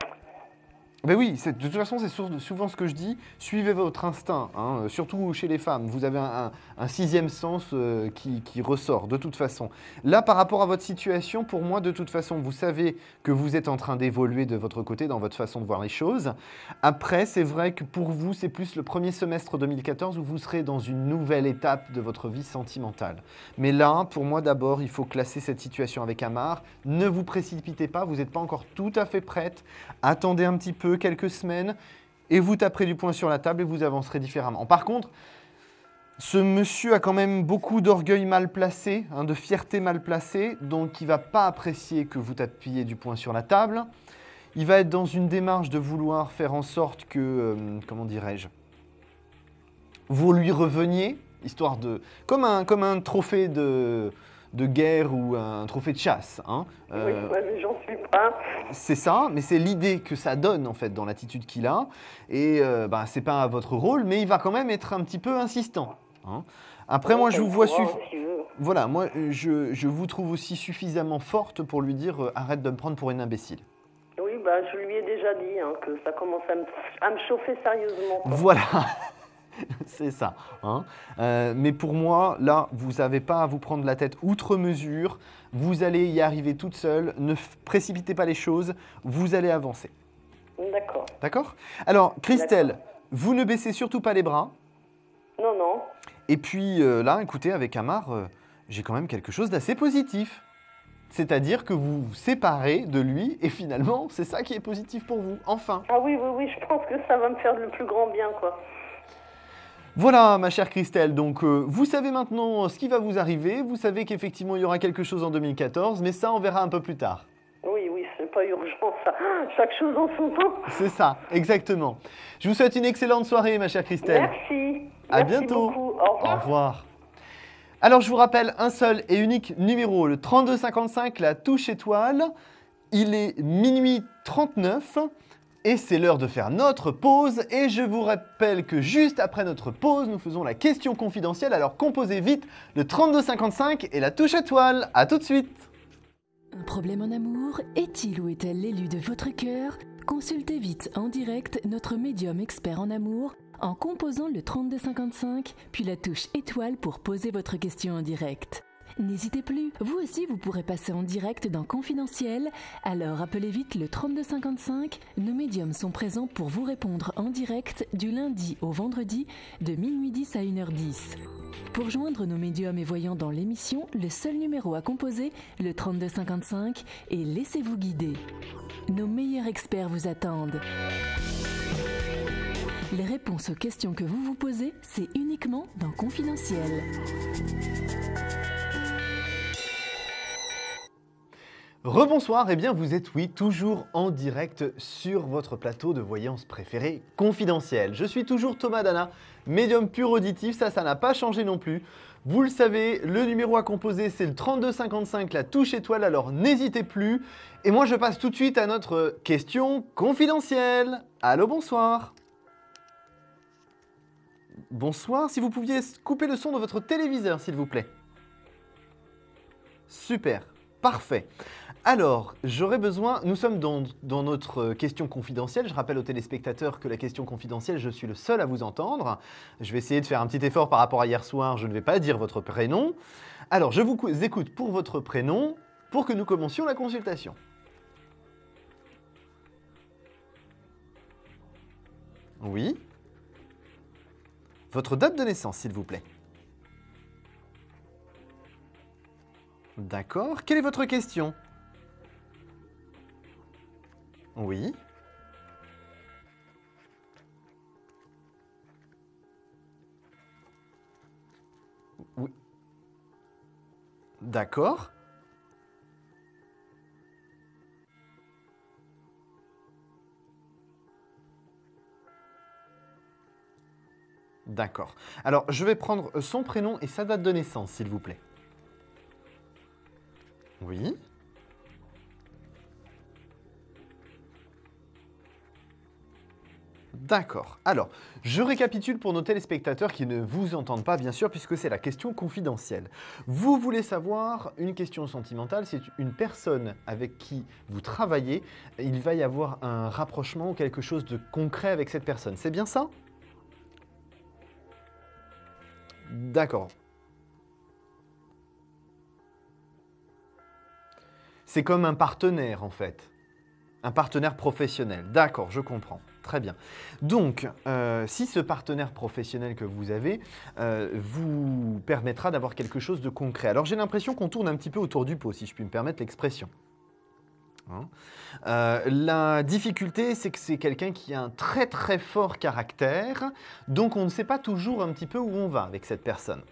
Ben oui, de toute façon, c'est souvent ce que je dis. Suivez votre instinct, hein, surtout chez les femmes. Vous avez un sixième sens qui ressort, de toute façon. Là, par rapport à votre situation, pour moi, de toute façon, vous savez que vous êtes en train d'évoluer de votre côté dans votre façon de voir les choses. Après, c'est vrai que pour vous, c'est plus le premier semestre 2014 où vous serez dans une nouvelle étape de votre vie sentimentale. Mais là, pour moi, d'abord, il faut classer cette situation avec Amar. Ne vous précipitez pas, vous n'êtes pas encore tout à fait prête. Attendez un petit peu, quelques semaines, et vous taperez du poing sur la table et vous avancerez différemment. Par contre, ce monsieur a quand même beaucoup d'orgueil mal placé, hein, de fierté mal placée, donc il ne va pas apprécier que vous tapiez du poing sur la table. Il va être dans une démarche de vouloir faire en sorte que, comment dirais-je, vous lui reveniez, histoire de... Comme un trophée de guerre ou un trophée de chasse. Hein. Oui, mais j'en suis pas. C'est ça, mais c'est l'idée que ça donne en fait dans l'attitude qu'il a. Et c'est pas votre rôle, mais il va quand même être un petit peu insistant. Hein. Après, moi, je vous vois voilà, moi, je vous trouve aussi suffisamment forte pour lui dire arrête de me prendre pour une imbécile. Oui, je lui ai déjà dit que ça commence à me chauffer sérieusement. Quoi. Voilà. C'est ça. Hein. Mais pour moi, là, vous n'avez pas à vous prendre la tête outre mesure. Vous allez y arriver toute seule. Ne précipitez pas les choses. Vous allez avancer. D'accord. D'accord ? Alors, Christelle, vous ne baissez surtout pas les bras. Non, non. Et puis là, écoutez, avec Amar, j'ai quand même quelque chose d'assez positif. C'est-à-dire que vous vous séparez de lui et finalement, c'est ça qui est positif pour vous. Enfin. Ah oui, je pense que ça va me faire le plus grand bien, quoi. Voilà, ma chère Christelle, donc vous savez maintenant ce qui va vous arriver, vous savez qu'effectivement il y aura quelque chose en 2014, mais ça on verra un peu plus tard. Oui, c'est pas urgent ça, chaque chose en son temps. C'est ça, exactement. Je vous souhaite une excellente soirée, ma chère Christelle. Merci. À bientôt. Beaucoup. Au revoir. Au revoir. Alors je vous rappelle un seul et unique numéro, le 3255, la touche étoile. Il est minuit 39. Et c'est l'heure de faire notre pause. Et je vous rappelle que juste après notre pause, nous faisons la question confidentielle. Alors composez vite le 3255 et la touche étoile. À tout de suite. Un problème en amour? Est-il ou est-elle l'élu de votre cœur? Consultez vite en direct notre médium expert en amour en composant le 3255, puis la touche étoile pour poser votre question en direct. N'hésitez plus, vous aussi vous pourrez passer en direct dans Confidentiel, alors appelez vite le 3255, nos médiums sont présents pour vous répondre en direct du lundi au vendredi de minuit 10 à 1h10. Pour joindre nos médiums et voyants dans l'émission, le seul numéro à composer, le 3255, et laissez-vous guider. Nos meilleurs experts vous attendent. Les réponses aux questions que vous vous posez, c'est uniquement dans Confidentiel. Rebonsoir, et bien vous êtes, oui, toujours en direct sur votre plateau de voyance préféré, Confidentiel. Je suis toujours Thomas Dana, médium pur auditif, ça n'a pas changé non plus. Vous le savez, le numéro à composer, c'est le 3255, la touche étoile, alors n'hésitez plus. Et moi, je passe tout de suite à notre question confidentielle. Allô, bonsoir. Bonsoir, si vous pouviez couper le son de votre téléviseur, s'il vous plaît. Super, parfait. Alors, j'aurais besoin, nous sommes dans notre question confidentielle. Je rappelle aux téléspectateurs que la question confidentielle, je suis le seul à vous entendre. Je vais essayer de faire un petit effort par rapport à hier soir, je ne vais pas dire votre prénom. Alors, je vous écoute pour votre prénom, pour que nous commencions la consultation. Oui. Votre date de naissance, s'il vous plaît. D'accord. Quelle est votre question? Oui. Oui. D'accord. D'accord. Alors, je vais prendre son prénom et sa date de naissance, s'il vous plaît. Oui. D'accord. Alors, je récapitule pour nos téléspectateurs qui ne vous entendent pas, bien sûr, puisque c'est la question confidentielle. Vous voulez savoir une question sentimentale, c'est une personne avec qui vous travaillez, il va y avoir un rapprochement ou quelque chose de concret avec cette personne. C'est bien ça? D'accord. C'est comme un partenaire, en fait. Un partenaire professionnel. D'accord, je comprends. Très bien. Donc, si ce partenaire professionnel que vous avez vous permettra d'avoir quelque chose de concret. Alors, j'ai l'impression qu'on tourne un petit peu autour du pot, si je puis me permettre l'expression. Hein, la difficulté, c'est que c'est quelqu'un qui a un très très fort caractère, donc on ne sait pas toujours un petit peu où on va avec cette personne.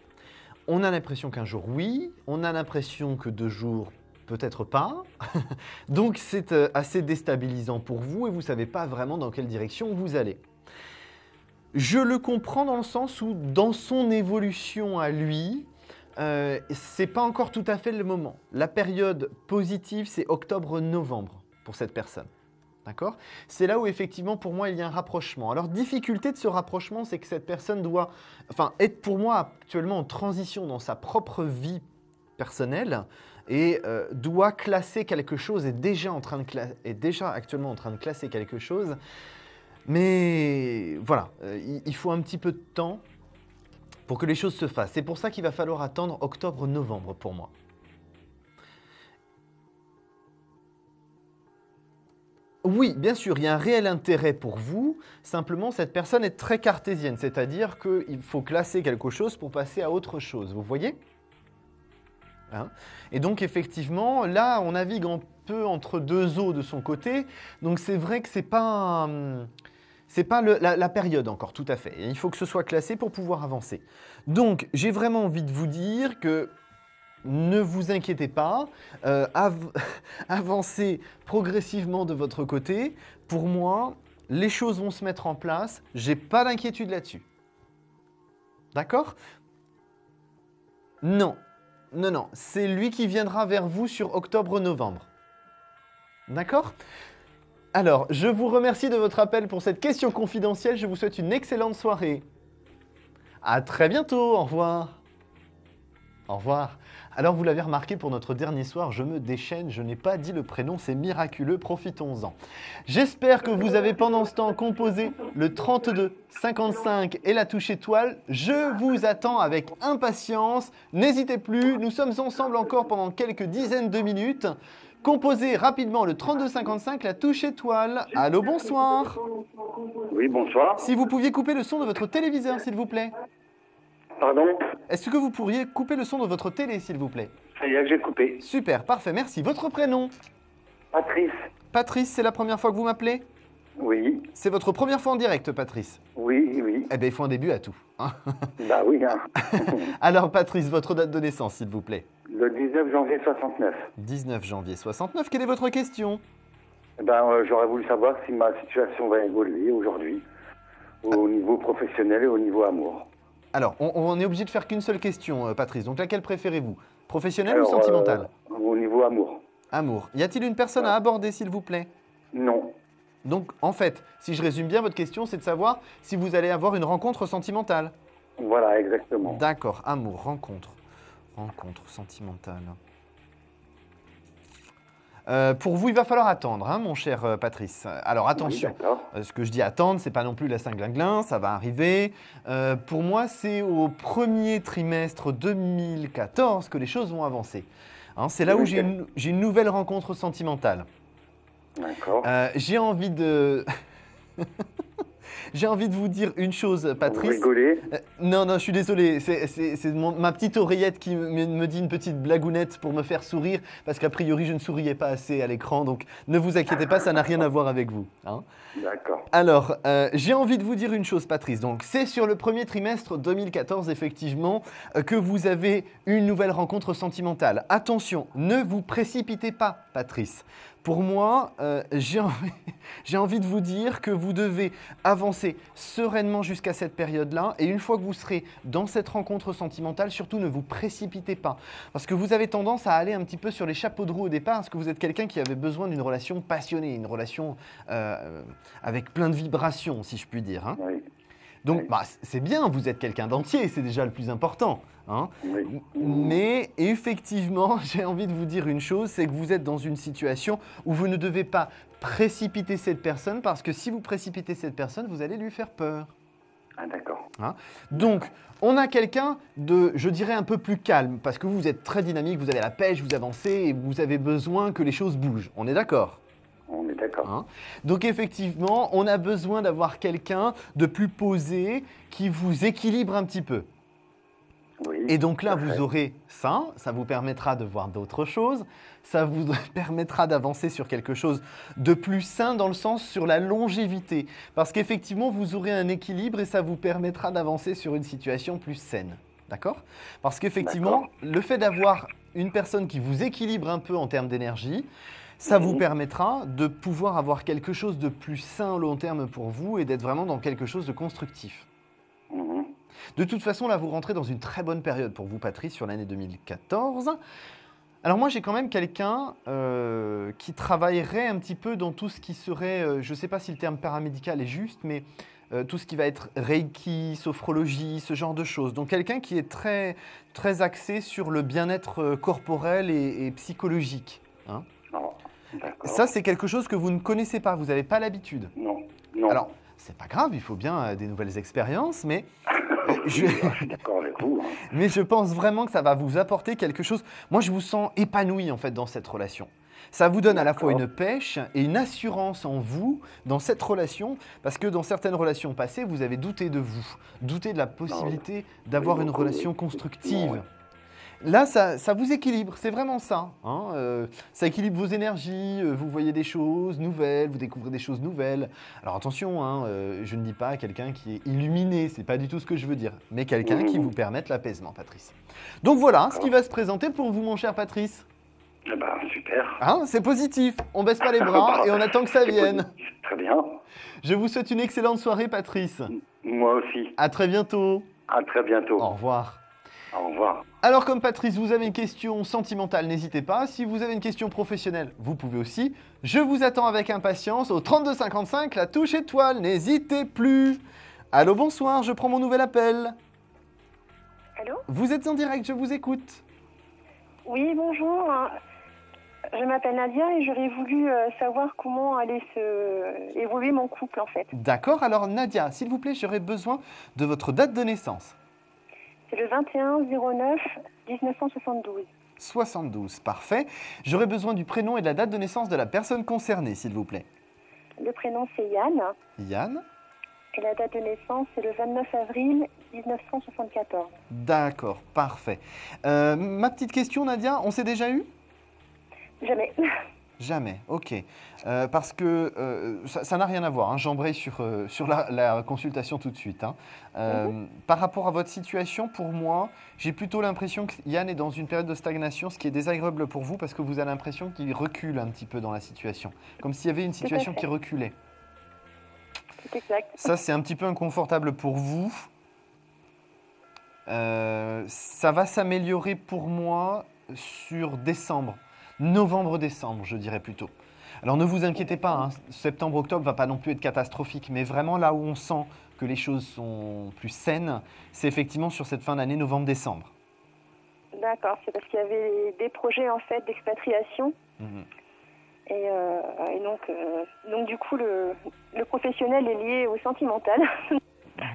On a l'impression qu'un jour oui, on a l'impression que 2 jours peut-être pas, donc c'est assez déstabilisant pour vous et vous ne savez pas vraiment dans quelle direction vous allez. Je le comprends dans le sens où dans son évolution à lui, c'est pas encore tout à fait le moment. La période positive, c'est octobre-novembre pour cette personne. D'accord? C'est là où effectivement pour moi il y a un rapprochement. Alors difficulté de ce rapprochement, c'est que cette personne doit être pour moi actuellement en transition dans sa propre vie personnelle et doit classer quelque chose, est déjà actuellement en train de classer quelque chose. Mais voilà, il faut un petit peu de temps pour que les choses se fassent. C'est pour ça qu'il va falloir attendre octobre-novembre pour moi. Oui, bien sûr, il y a un réel intérêt pour vous. Simplement, cette personne est très cartésienne, c'est-à-dire qu'il faut classer quelque chose pour passer à autre chose. Vous voyez? Hein? Et donc, effectivement, là, on navigue un peu entre 2 eaux de son côté. Donc, c'est vrai que c'est pas la période encore, tout à fait. Et il faut que ce soit classé pour pouvoir avancer. Donc, j'ai vraiment envie de vous dire que ne vous inquiétez pas, avancez progressivement de votre côté. Pour moi, les choses vont se mettre en place. J'ai pas d'inquiétude là-dessus. D'accord? Non, non, non. C'est lui qui viendra vers vous sur octobre-novembre. D'accord? Alors, je vous remercie de votre appel pour cette question confidentielle. Je vous souhaite une excellente soirée. À très bientôt. Au revoir. Au revoir. Alors, vous l'avez remarqué, pour notre dernier soir, je me déchaîne. Je n'ai pas dit le prénom, c'est miraculeux. Profitons-en. J'espère que vous avez pendant ce temps composé le 32 55 et la touche étoile. Je vous attends avec impatience. N'hésitez plus, nous sommes ensemble encore pendant quelques dizaines de minutes. Composez rapidement le 32 55, la touche étoile. Allô, bonsoir. Oui, bonsoir. Si vous pouviez couper le son de votre téléviseur, s'il vous plaît. Pardon? Est-ce que vous pourriez couper le son de votre télé, s'il vous plaît? Ça y est, que j'ai coupé. Super, parfait, merci. Votre prénom? Patrice? Patrice, c'est la première fois que vous m'appelez? Oui. C'est votre première fois en direct, Patrice? Oui, oui. Eh bien, il faut un début à tout. Hein. Bah oui, hein. Alors, Patrice, votre date de naissance, s'il vous plaît? Le 19 janvier 69. 19 janvier 69, quelle est votre question? J'aurais voulu savoir si ma situation va évoluer aujourd'hui, au niveau professionnel et au niveau amour. Alors, on est obligé de faire qu'une seule question, Patrice. Donc, laquelle préférez-vous? Professionnelle ou sentimentale? Au niveau amour. Amour. Y a-t-il une personne à aborder, s'il vous plaît? Non. Donc, en fait, si je résume bien votre question, c'est de savoir si vous allez avoir une rencontre sentimentale. Voilà, exactement. D'accord, amour, rencontre. Rencontre sentimentale. Pour vous, il va falloir attendre, hein, mon cher Patrice. Alors attention, Oui, ce que je dis attendre, c'est pas non plus la Saint-Glinglin, ça va arriver. Pour moi, c'est au premier trimestre 2014 que les choses vont avancer. Hein, c'est là où j'ai une nouvelle rencontre sentimentale. D'accord. J'ai envie de... J'ai envie de vous dire une chose, Patrice. Vous rigolez? Non, je suis désolé. C'est ma petite oreillette qui me dit une petite blagounette pour me faire sourire, parce qu'a priori, je ne souriais pas assez à l'écran. Donc, ne vous inquiétez pas, ça n'a rien à voir avec vous. Hein. D'accord. Alors, j'ai envie de vous dire une chose, Patrice. Donc, c'est sur le premier trimestre 2014, effectivement, que vous avez une nouvelle rencontre sentimentale. Attention, ne vous précipitez pas, Patrice. Pour moi, j'ai envie de vous dire que vous devez avancer sereinement jusqu'à cette période-là. Et une fois que vous serez dans cette rencontre sentimentale, surtout ne vous précipitez pas. Parce que vous avez tendance à aller un petit peu sur les chapeaux de roue au départ, parce que vous êtes quelqu'un qui avait besoin d'une relation passionnée, une relation avec plein de vibrations, si je puis dire. Hein. Oui. Donc, Oui. C'est bien, vous êtes quelqu'un d'entier, c'est déjà le plus important. Hein. Oui. Mais effectivement, j'ai envie de vous dire une chose, c'est que vous êtes dans une situation où vous ne devez pas précipiter cette personne, parce que si vous précipitez cette personne, vous allez lui faire peur. Ah, d'accord. Hein. Donc, on a quelqu'un de, je dirais, un peu plus calme, parce que vous êtes très dynamique, vous avez la pêche, vous avancez et vous avez besoin que les choses bougent. On est d'accord ? On est d'accord. Hein. Donc effectivement, on a besoin d'avoir quelqu'un de plus posé qui vous équilibre un petit peu. Oui. Et donc là, tout à fait. vous aurez ça vous permettra de voir d'autres choses, ça vous permettra d'avancer sur quelque chose de plus sain dans le sens sur la longévité. Parce qu'effectivement, vous aurez un équilibre et ça vous permettra d'avancer sur une situation plus saine. D'accord ? Parce qu'effectivement, le fait d'avoir une personne qui vous équilibre un peu en termes d'énergie, ça vous permettra de pouvoir avoir quelque chose de plus sain au long terme pour vous et d'être vraiment dans quelque chose de constructif. Mhm. De toute façon, là, vous rentrez dans une très bonne période pour vous, Patrice, sur l'année 2014. Alors moi, j'ai quand même quelqu'un qui travaillerait un petit peu dans tout ce qui serait, je ne sais pas si le terme paramédical est juste, mais tout ce qui va être Reiki, sophrologie, ce genre de choses. Donc quelqu'un qui est très, très axé sur le bien-être corporel et psychologique. Hein. Oh, d'accord. Ça, c'est quelque chose que vous ne connaissez pas, vous n'avez pas l'habitude. Non, non. Alors, c'est pas grave, il faut bien des nouvelles expériences, mais Oui, je suis d'accord avec vous. Hein. mais je pense vraiment que ça va vous apporter quelque chose. Moi, je vous sens épanoui en fait dans cette relation. Ça vous donne à la fois une pêche et une assurance en vous dans cette relation, parce que dans certaines relations passées, vous avez douté de vous, douté de la possibilité d'avoir une relation constructive. Ouais. Là, ça vous équilibre, c'est vraiment ça. Hein, ça équilibre vos énergies, vous voyez des choses nouvelles, vous découvrez des choses nouvelles. Alors attention, hein, je ne dis pas quelqu'un qui est illuminé, c'est pas du tout ce que je veux dire, mais quelqu'un qui vous permette l'apaisement, Patrice. Donc voilà ce qui va se présenter pour vous, mon cher Patrice. Eh ben, super. Hein, c'est positif, on baisse pas les bras et on attend que ça C'est vienne. positif. Très bien. Je vous souhaite une excellente soirée, Patrice. Moi aussi. À très bientôt. À très bientôt. Au revoir. Au revoir. Alors comme Patrice, vous avez une question sentimentale, n'hésitez pas. Si vous avez une question professionnelle, vous pouvez aussi. Je vous attends avec impatience au 3255, la touche étoile, n'hésitez plus. Allô, bonsoir, je prends mon nouvel appel. Allô? Vous êtes en direct, je vous écoute. Oui, bonjour. Je m'appelle Nadia et j'aurais voulu savoir comment allait évoluer mon couple en fait. D'accord, alors Nadia, s'il vous plaît, j'aurais besoin de votre date de naissance. C'est le 21/09/1972. 72, parfait. J'aurais besoin du prénom et de la date de naissance de la personne concernée, s'il vous plaît. Le prénom c'est Yann Yann. et la date de naissance c'est le 29 avril 1974. D'accord, parfait. Ma petite question, Nadia, on s'est déjà eu? Jamais. Jamais, ok. Parce que ça n'a rien à voir, hein. J'embraye sur la consultation tout de suite. Hein. Par rapport à votre situation, pour moi, j'ai plutôt l'impression que Yann est dans une période de stagnation, ce qui est désagréable pour vous parce que vous avez l'impression qu'il recule un petit peu dans la situation. Comme s'il y avait une situation qui reculait. C'est exact. Ça, c'est un petit peu inconfortable pour vous. Ça va s'améliorer pour moi sur décembre. Novembre-décembre, je dirais plutôt. Alors ne vous inquiétez pas, hein, septembre-octobre va pas non plus être catastrophique, mais vraiment là où on sent que les choses sont plus saines, c'est effectivement sur cette fin d'année, novembre-décembre. D'accord, c'est parce qu'il y avait des projets en fait d'expatriation. Et donc du coup le professionnel est lié au sentimental.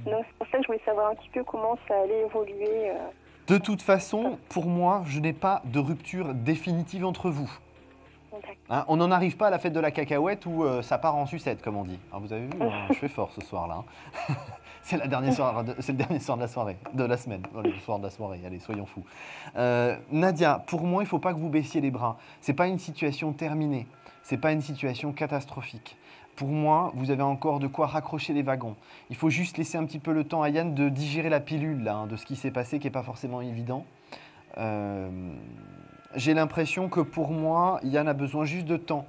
Donc c'est pour ça que je voulais savoir un petit peu comment ça allait évoluer. De toute façon, pour moi, je n'ai pas de rupture définitive entre vous. Hein, on n'en arrive pas à la fête de la cacahuète où ça part en sucette, comme on dit. Alors, vous avez vu, je fais fort ce soir-là. Hein. C'est le dernier soir de la soirée, de la semaine. Le soir de la soirée, allez, soyons fous. Nadia, pour moi, il ne faut pas que vous baissiez les bras. Ce n'est pas une situation terminée. Ce n'est pas une situation catastrophique. Pour moi, vous avez encore de quoi raccrocher les wagons. Il faut juste laisser un petit peu le temps à Yann de digérer la pilule là, hein, de ce qui s'est passé, qui n'est pas forcément évident. J'ai l'impression que pour moi, Yann a besoin juste de temps.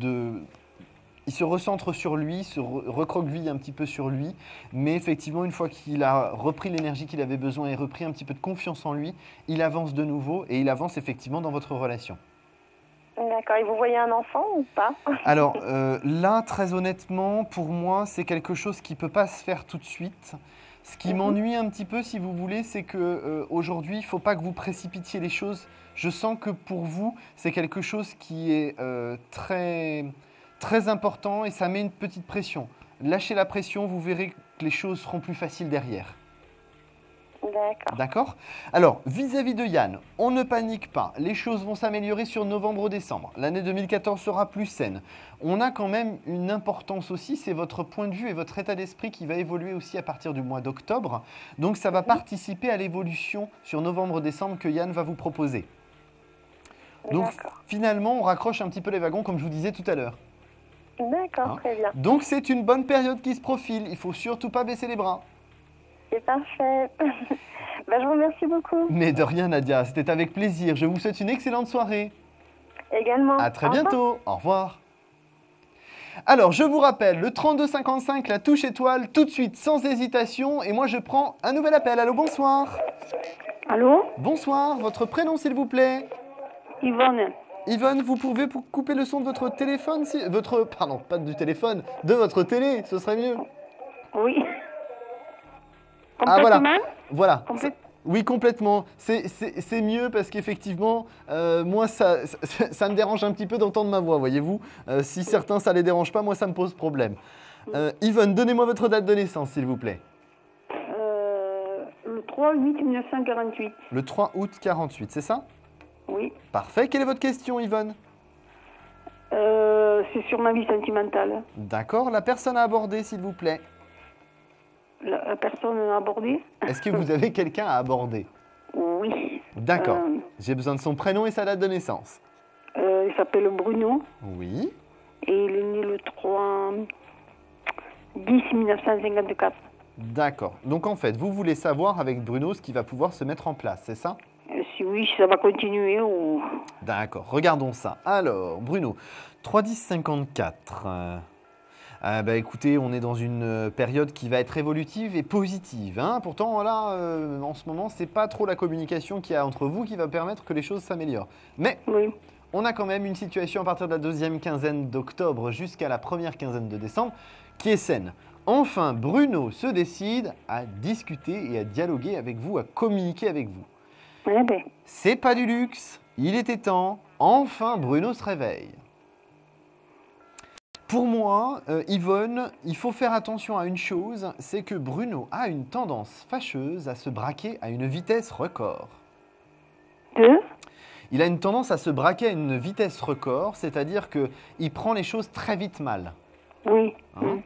Il se recentre sur lui, se recroqueville un petit peu sur lui. Mais effectivement, une fois qu'il a repris l'énergie qu'il avait besoin et repris un petit peu de confiance en lui, il avance de nouveau et il avance effectivement dans votre relation. D'accord, et vous voyez un enfant ou pas? Alors là, très honnêtement, pour moi, c'est quelque chose qui ne peut pas se faire tout de suite. Ce qui m'ennuie un petit peu, si vous voulez, c'est qu'aujourd'hui, il ne faut pas que vous précipitiez les choses. Je sens que pour vous, c'est quelque chose qui est très, très important et ça met une petite pression. Lâchez la pression, vous verrez que les choses seront plus faciles derrière. D'accord. D'accord? Alors, vis-à-vis de Yann, on ne panique pas. Les choses vont s'améliorer sur novembre-décembre. L'année 2014 sera plus saine. On a quand même une importance aussi, c'est votre point de vue et votre état d'esprit qui va évoluer aussi à partir du mois d'octobre. Donc, ça va participer à l'évolution sur novembre-décembre que Yann va vous proposer. Donc, finalement, on raccroche un petit peu les wagons, comme je vous disais tout à l'heure. D'accord, très bien. Donc, c'est une bonne période qui se profile. Il ne faut surtout pas baisser les bras. C'est parfait. Je vous remercie beaucoup. Mais de rien, Nadia, c'était avec plaisir. Je vous souhaite une excellente soirée. Également. À très bientôt. Au revoir. Alors, je vous rappelle, le 3255, la touche étoile, tout de suite, sans hésitation. Et moi, je prends un nouvel appel. Allô, bonsoir. Allô? Bonsoir, votre prénom, s'il vous plaît? Yvonne. Yvonne, vous pouvez couper le son de votre téléphone Pardon, pas du téléphone, de votre télé, ce serait mieux. Oui. Ah voilà. Oui, complètement. C'est mieux parce qu'effectivement, moi, ça me dérange un petit peu d'entendre ma voix, voyez-vous. Si certains, ça ne les dérange pas, moi, ça me pose problème. Yvonne, donnez-moi votre date de naissance, s'il vous plaît. Le 3/8/1948. Le 3 août 48, c'est ça? Oui. Parfait. Quelle est votre question, Yvonne? C'est sur ma vie sentimentale. D'accord. La personne à aborder, s'il vous plaît. La personne à aborder? Est-ce que vous avez quelqu'un à aborder? Oui. D'accord. J'ai besoin de son prénom et sa date de naissance. Il s'appelle Bruno. Oui. Et il est né le 3/10/1954. D'accord. Donc en fait, vous voulez savoir avec Bruno ce qui va pouvoir se mettre en place, c'est ça? Si oui, ça va continuer ou... D'accord, regardons ça. Alors, Bruno, 3-10-54. Écoutez, on est dans une période qui va être évolutive et positive. Hein. Pourtant, là, en ce moment, c'est pas trop la communication qu'il y a entre vous qui va permettre que les choses s'améliorent. Mais Oui. on a quand même une situation à partir de la deuxième quinzaine d'octobre jusqu'à la première quinzaine de décembre qui est saine. Enfin, Bruno se décide à discuter et à dialoguer avec vous, à communiquer avec vous. Eh bien, C'est pas du luxe, il était temps. Enfin, Bruno se réveille. Pour moi, Yvonne, il faut faire attention à une chose, c'est que Bruno a une tendance fâcheuse à se braquer à une vitesse record. Il a une tendance à se braquer à une vitesse record, c'est-à-dire qu'il prend les choses très vite mal. oui. Hein.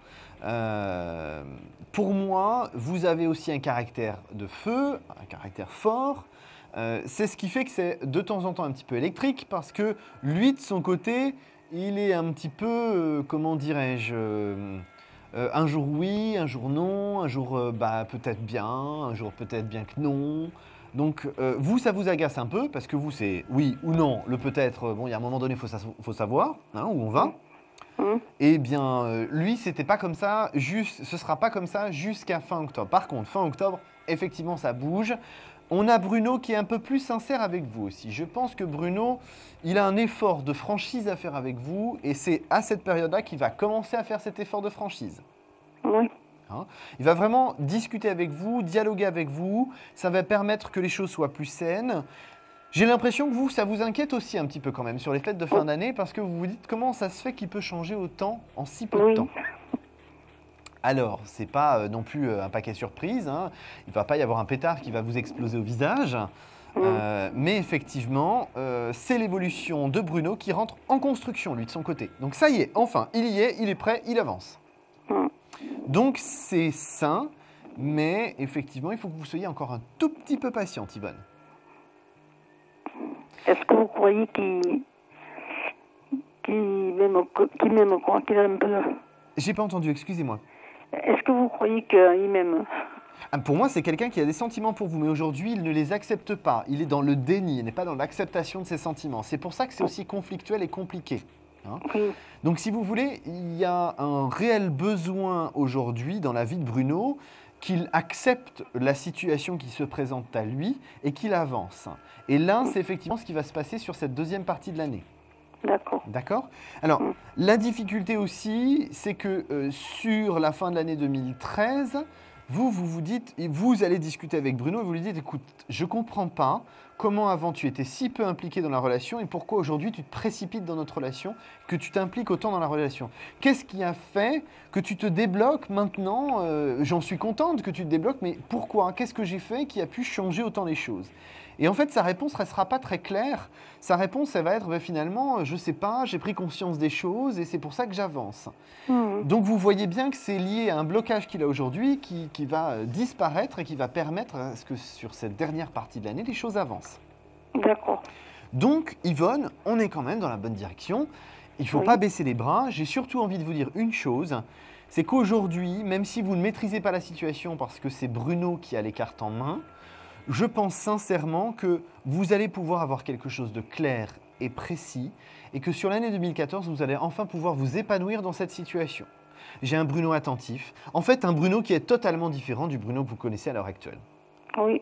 Pour moi, vous avez aussi un caractère de feu, un caractère fort. C'est ce qui fait que c'est de temps en temps un petit peu électrique parce que lui, de son côté, il est un petit peu, comment dirais-je, un jour oui, un jour non, un jour peut-être bien, un jour peut-être bien que non. Donc vous, ça vous agace un peu parce que vous, c'est oui ou non, le peut-être, bon, il y a un moment donné, il faut savoir hein, où on va. Eh bien, lui, c'était pas comme ça, ce sera pas comme ça jusqu'à fin octobre. Par contre, fin octobre, effectivement, ça bouge. On a Bruno qui est un peu plus sincère avec vous aussi. Je pense que Bruno, il a un effort de franchise à faire avec vous et c'est à cette période-là qu'il va commencer à faire cet effort de franchise. Oui. Hein, il va vraiment discuter avec vous, dialoguer avec vous. Ça va permettre que les choses soient plus saines. J'ai l'impression que vous, ça vous inquiète aussi un petit peu quand même sur les fêtes de fin d'année parce que vous vous dites comment ça se fait qu'il peut changer autant en si peu de temps. Alors, ce n'est pas non plus un paquet surprise, hein. Il ne va pas y avoir un pétard qui va vous exploser au visage. Mais effectivement, c'est l'évolution de Bruno qui rentre en construction, lui, de son côté. Donc ça y est, enfin, il y est, il est prêt, il avance. Donc c'est sain, mais effectivement, il faut que vous soyez encore un tout petit peu patiente, Yvonne. Est-ce que vous croyez qu'il m'aime encore, qu'il aime un peu? J'ai pas entendu, excusez-moi. Est-ce que vous croyez qu'il m'aime? Pour moi, c'est quelqu'un qui a des sentiments pour vous, mais aujourd'hui, il ne les accepte pas. Il est dans le déni, il n'est pas dans l'acceptation de ses sentiments. C'est pour ça que c'est aussi conflictuel et compliqué. Hein. Donc, si vous voulez, il y a un réel besoin aujourd'hui dans la vie de Bruno qu'il accepte la situation qui se présente à lui et qu'il avance. Et là, c'est effectivement ce qui va se passer sur cette deuxième partie de l'année. D'accord. D'accord. Alors, la difficulté aussi, c'est que sur la fin de l'année 2013, vous dites, et vous allez discuter avec Bruno et vous lui dites, écoute, je ne comprends pas comment avant tu étais si peu impliqué dans la relation et pourquoi aujourd'hui tu te précipites dans notre relation, que tu t'impliques autant dans la relation. Qu'est-ce qui a fait que tu te débloques maintenant? J'en suis contente que tu te débloques, mais pourquoi? Qu'est-ce que j'ai fait qui a pu changer autant les choses? Et en fait, sa réponse ne restera pas très claire. Sa réponse, elle va être finalement, je ne sais pas, j'ai pris conscience des choses et c'est pour ça que j'avance. Donc, vous voyez bien que c'est lié à un blocage qu'il a aujourd'hui qui va disparaître et qui va permettre à ce que sur cette dernière partie de l'année, les choses avancent. D'accord. Donc, Yvonne, on est quand même dans la bonne direction. Il ne faut pas baisser les bras. J'ai surtout envie de vous dire une chose, c'est qu'aujourd'hui, même si vous ne maîtrisez pas la situation parce que c'est Bruno qui a les cartes en main, je pense sincèrement que vous allez pouvoir avoir quelque chose de clair et précis et que sur l'année 2014, vous allez enfin pouvoir vous épanouir dans cette situation. J'ai un Bruno attentif. En fait, un Bruno qui est totalement différent du Bruno que vous connaissez à l'heure actuelle. Oui.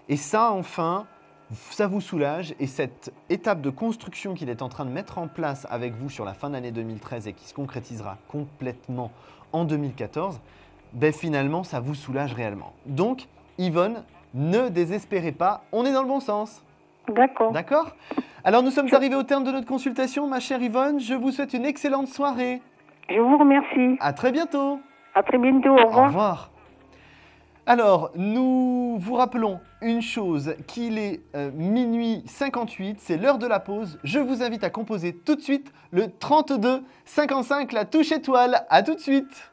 Et ça, enfin, ça vous soulage. Et cette étape de construction qu'il est en train de mettre en place avec vous sur la fin de l'année 2013 et qui se concrétisera complètement en 2014, finalement, ça vous soulage réellement. Donc, Yvonne, ne désespérez pas, on est dans le bon sens. D'accord. D'accord? Alors, nous sommes arrivés au terme de notre consultation, ma chère Yvonne. Je vous souhaite une excellente soirée. Je vous remercie. À très bientôt. À très bientôt, au revoir. Au revoir. Alors, nous vous rappelons une chose, qu'il est minuit 58, c'est l'heure de la pause. Je vous invite à composer tout de suite le 32 55, la touche étoile. À tout de suite.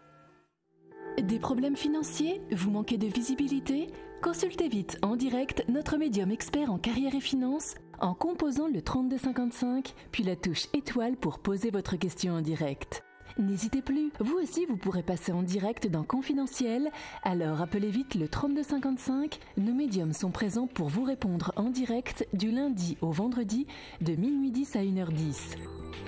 Des problèmes financiers? Vous manquez de visibilité? Consultez vite en direct notre médium expert en carrière et finance en composant le 3255, puis la touche étoile pour poser votre question en direct. N'hésitez plus, vous aussi vous pourrez passer en direct dans Confidentiel, alors appelez vite le 3255. Nos médiums sont présents pour vous répondre en direct du lundi au vendredi de minuit 10 à 1h10.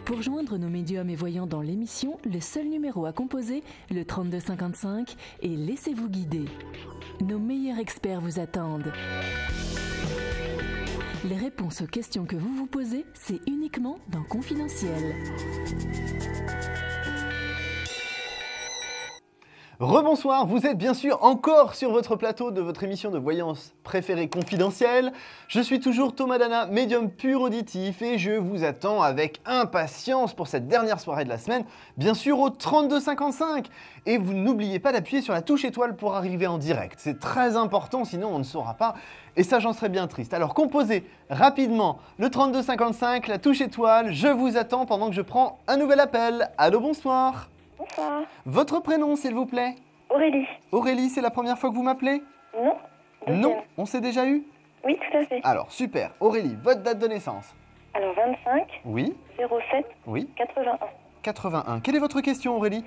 Pour joindre nos médiums et voyants dans l'émission, le seul numéro à composer, le 3255, et laissez-vous guider. Nos meilleurs experts vous attendent. Les réponses aux questions que vous vous posez, c'est uniquement dans Confidentiel. Rebonsoir, vous êtes bien sûr encore sur votre plateau de votre émission de voyance préférée Confidentielle. Je suis toujours Thomas Dana, médium pur auditif, et je vous attends avec impatience pour cette dernière soirée de la semaine, bien sûr au 3255. Et vous n'oubliez pas d'appuyer sur la touche étoile pour arriver en direct. C'est très important, sinon on ne saura pas, et ça j'en serais bien triste. Alors composez rapidement le 3255, la touche étoile, je vous attends pendant que je prends un nouvel appel. Allô, bonsoir. Bonsoir. Votre prénom, s'il vous plaît? Aurélie. Aurélie, c'est la première fois que vous m'appelez? Non. Non, on s'est déjà eu? Oui, tout à fait. Alors, super. Aurélie, votre date de naissance? Alors, 25 Oui, 07 oui, 81. 81. Quelle est votre question, Aurélie?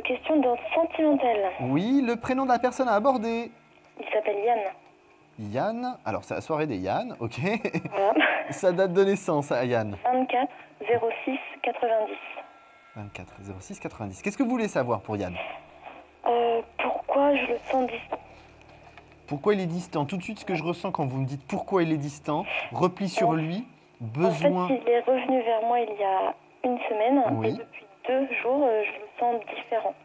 Question d'ordre sentimental. Oui, le prénom de la personne à aborder? Il s'appelle Yann. Yann. Alors, c'est la soirée des Yann, ok. Voilà. Sa date de naissance à Yann? 24 06 90. 24 06 90. Qu'est-ce que vous voulez savoir pour Yann? Pourquoi je le sens distant? Pourquoi il est distant? Tout de suite, ce que je ressens quand vous me dites pourquoi il est distant, repli sur lui, besoin... En fait, il est revenu vers moi il y a une semaine. Oui. Et depuis 2 jours, je le sens différent.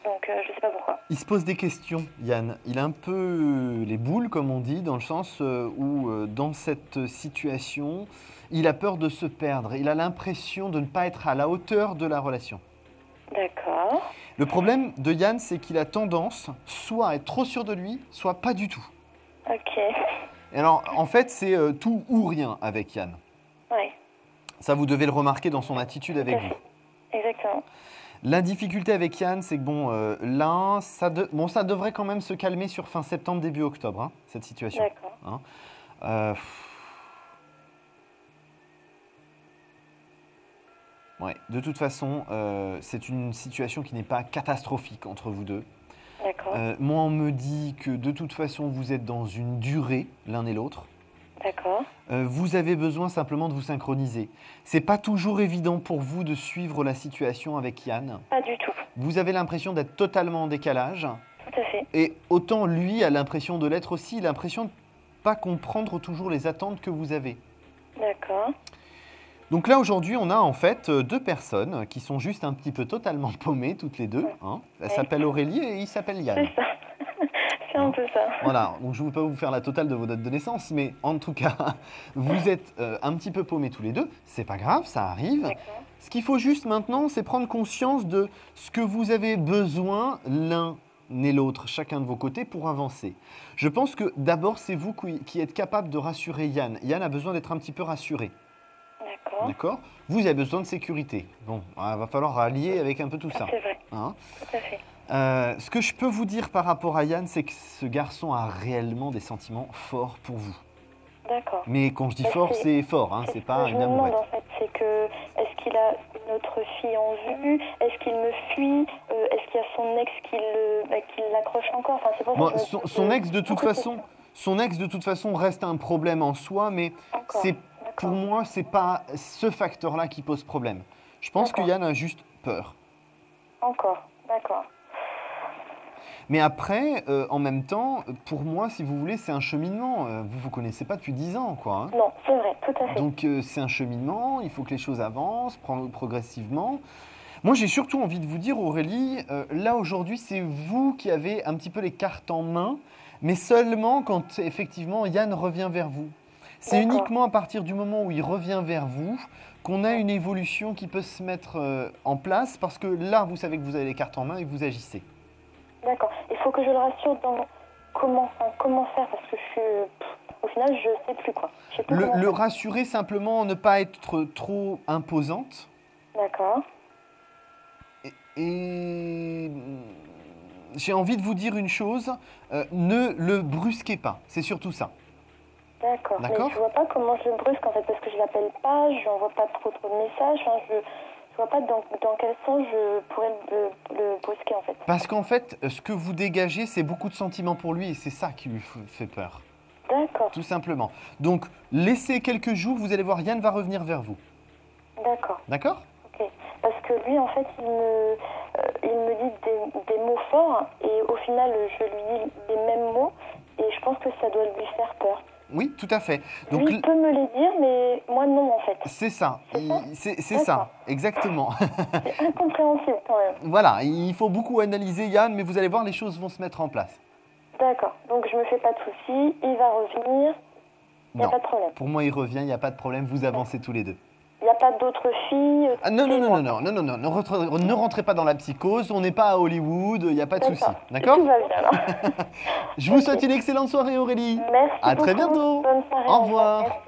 Donc, je ne sais pas pourquoi. Il se pose des questions, Yann. Il a un peu les boules, comme on dit, dans le sens où, dans cette situation, il a peur de se perdre. Il a l'impression de ne pas être à la hauteur de la relation. D'accord. Le problème de Yann, c'est qu'il a tendance soit à être trop sûr de lui, soit pas du tout. Ok. Et alors, en fait, c'est tout ou rien avec Yann. Ouais. Ça, vous devez le remarquer dans son attitude avec Tout à vous. fait. Exactement. La difficulté avec Yann, c'est que là, ça devrait quand même se calmer sur fin septembre, début octobre, hein, cette situation. D'accord. Hein. Ouais, de toute façon, c'est une situation qui n'est pas catastrophique entre vous deux. D'accord. Moi, on me dit que de toute façon, vous êtes dans une durée, l'un et l'autre. D'accord. Vous avez besoin simplement de vous synchroniser. C'est pas toujours évident pour vous de suivre la situation avec Yann. Pas du tout. Vous avez l'impression d'être totalement en décalage. Tout à fait. Et autant lui a l'impression de l'être aussi, il a l'impression de ne pas comprendre toujours les attentes que vous avez. D'accord. Donc là, aujourd'hui, on a en fait 2 personnes qui sont juste un petit peu totalement paumées, toutes les deux. Hein. Elle s'appelle Aurélie et il s'appelle Yann. C'est ça. C'est un peu ça. Voilà, donc je ne veux pas vous faire la totale de vos dates de naissance, mais en tout cas, vous êtes un petit peu paumés tous les deux. C'est pas grave, ça arrive. D'accord. Ce qu'il faut juste maintenant, c'est prendre conscience de ce que vous avez besoin l'un et l'autre, chacun de vos côtés, pour avancer. Je pense que d'abord, c'est vous qui êtes capable de rassurer Yann. Yann a besoin d'être un petit peu rassuré. D'accord. D'accord? Vous avez besoin de sécurité. Bon, il va falloir rallier avec un peu tout ça. C'est vrai. Hein? Tout à fait. Ce que je peux vous dire par rapport à Yann, c'est que ce garçon a réellement des sentiments forts pour vous. D'accord. Mais quand je dis Bah, fort, c'est- c'est fort, hein, c'est pas je une me demande amourette. en fait, c'est que est-ce qu'il a une autre fille en vue? Est-ce qu'il me fuit? Est-ce qu'il y a son ex qui l'accroche encore? Enfin, c'est pour ça Moi, que je me pose son ex de toute beaucoup de façon, questions. son ex de toute façon reste un problème en soi, mais Encore. c'est D'accord. pour moi c'est pas ce facteur-là qui pose problème. Je pense que D'accord. Yann a juste peur. Encore. D'accord. Mais après, en même temps, pour moi, si vous voulez, c'est un cheminement. Vous connaissez pas depuis 10 ans, quoi. Hein. Non, c'est vrai, tout à fait. Donc c'est un cheminement, il faut que les choses avancent progressivement. Moi j'ai surtout envie de vous dire Aurélie, là aujourd'hui c'est vous qui avez un petit peu les cartes en main, mais seulement quand effectivement Yann revient vers vous. C'est D'accord. uniquement à partir du moment où il revient vers vous qu'on a une évolution qui peut se mettre en place parce que là vous savez que vous avez les cartes en main et que vous agissez. D'accord. Il faut que je le rassure dans comment faire parce que au final je sais plus quoi. Je sais plus comment Le faire. rassurer simplement, ne pas être trop imposante. D'accord. Et j'ai envie de vous dire une chose, ne le brusquez pas, c'est surtout ça. D'accord. Mais D'accord. je vois pas comment je le brusque en fait parce que je l'appelle pas, je lui envoie pas trop de messages. Enfin, je vois pas dans quel sens je pourrais le brusquer en fait. Parce qu'en fait, ce que vous dégagez, c'est beaucoup de sentiments pour lui et c'est ça qui lui fait peur. D'accord. Tout simplement. Donc, laissez quelques jours, vous allez voir, rien ne va revenir vers vous. D'accord. D'accord ? Ok. Parce que lui, en fait, il me dit des mots forts et au final, je lui dis les mêmes mots et je pense que ça doit lui faire peur. Oui, tout à fait. Donc, lui, il peut me les dire, mais moi, non, en fait. c'est ça. C'est ça, exactement. C'est incompréhensible quand même. Voilà, il faut beaucoup analyser, Yann, mais vous allez voir, les choses vont se mettre en place. D'accord. Donc, je me fais pas de soucis, il va revenir, il n'y a Non. pas de problème. Pour moi, il revient, il n'y a pas de problème, vous avancez tous les deux. Il n'y a pas d'autres filles Ah, non, ne rentrez pas dans la psychose, on n'est pas à Hollywood, il n'y a pas de souci. D'accord ? Tout va bien, alors. Je vous souhaite une excellente soirée, Aurélie. Merci À très beaucoup. bientôt. Bonne soirée. Au revoir. Merci.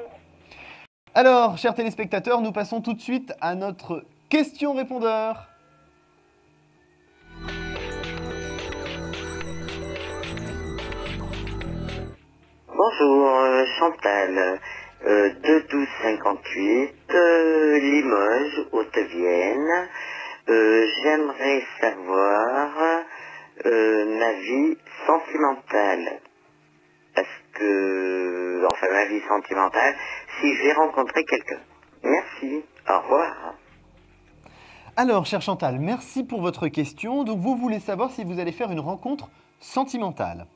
Alors, chers téléspectateurs, nous passons tout de suite à notre question-répondeur. Bonjour, Chantal, 21258, Limoges, Haute-Vienne. J'aimerais savoir ma vie sentimentale. Parce que, enfin, ma vie sentimentale, si j'ai rencontré quelqu'un. Merci, au revoir. Alors, cher Chantal, merci pour votre question. Donc, vous voulez savoir si vous allez faire une rencontre sentimentale.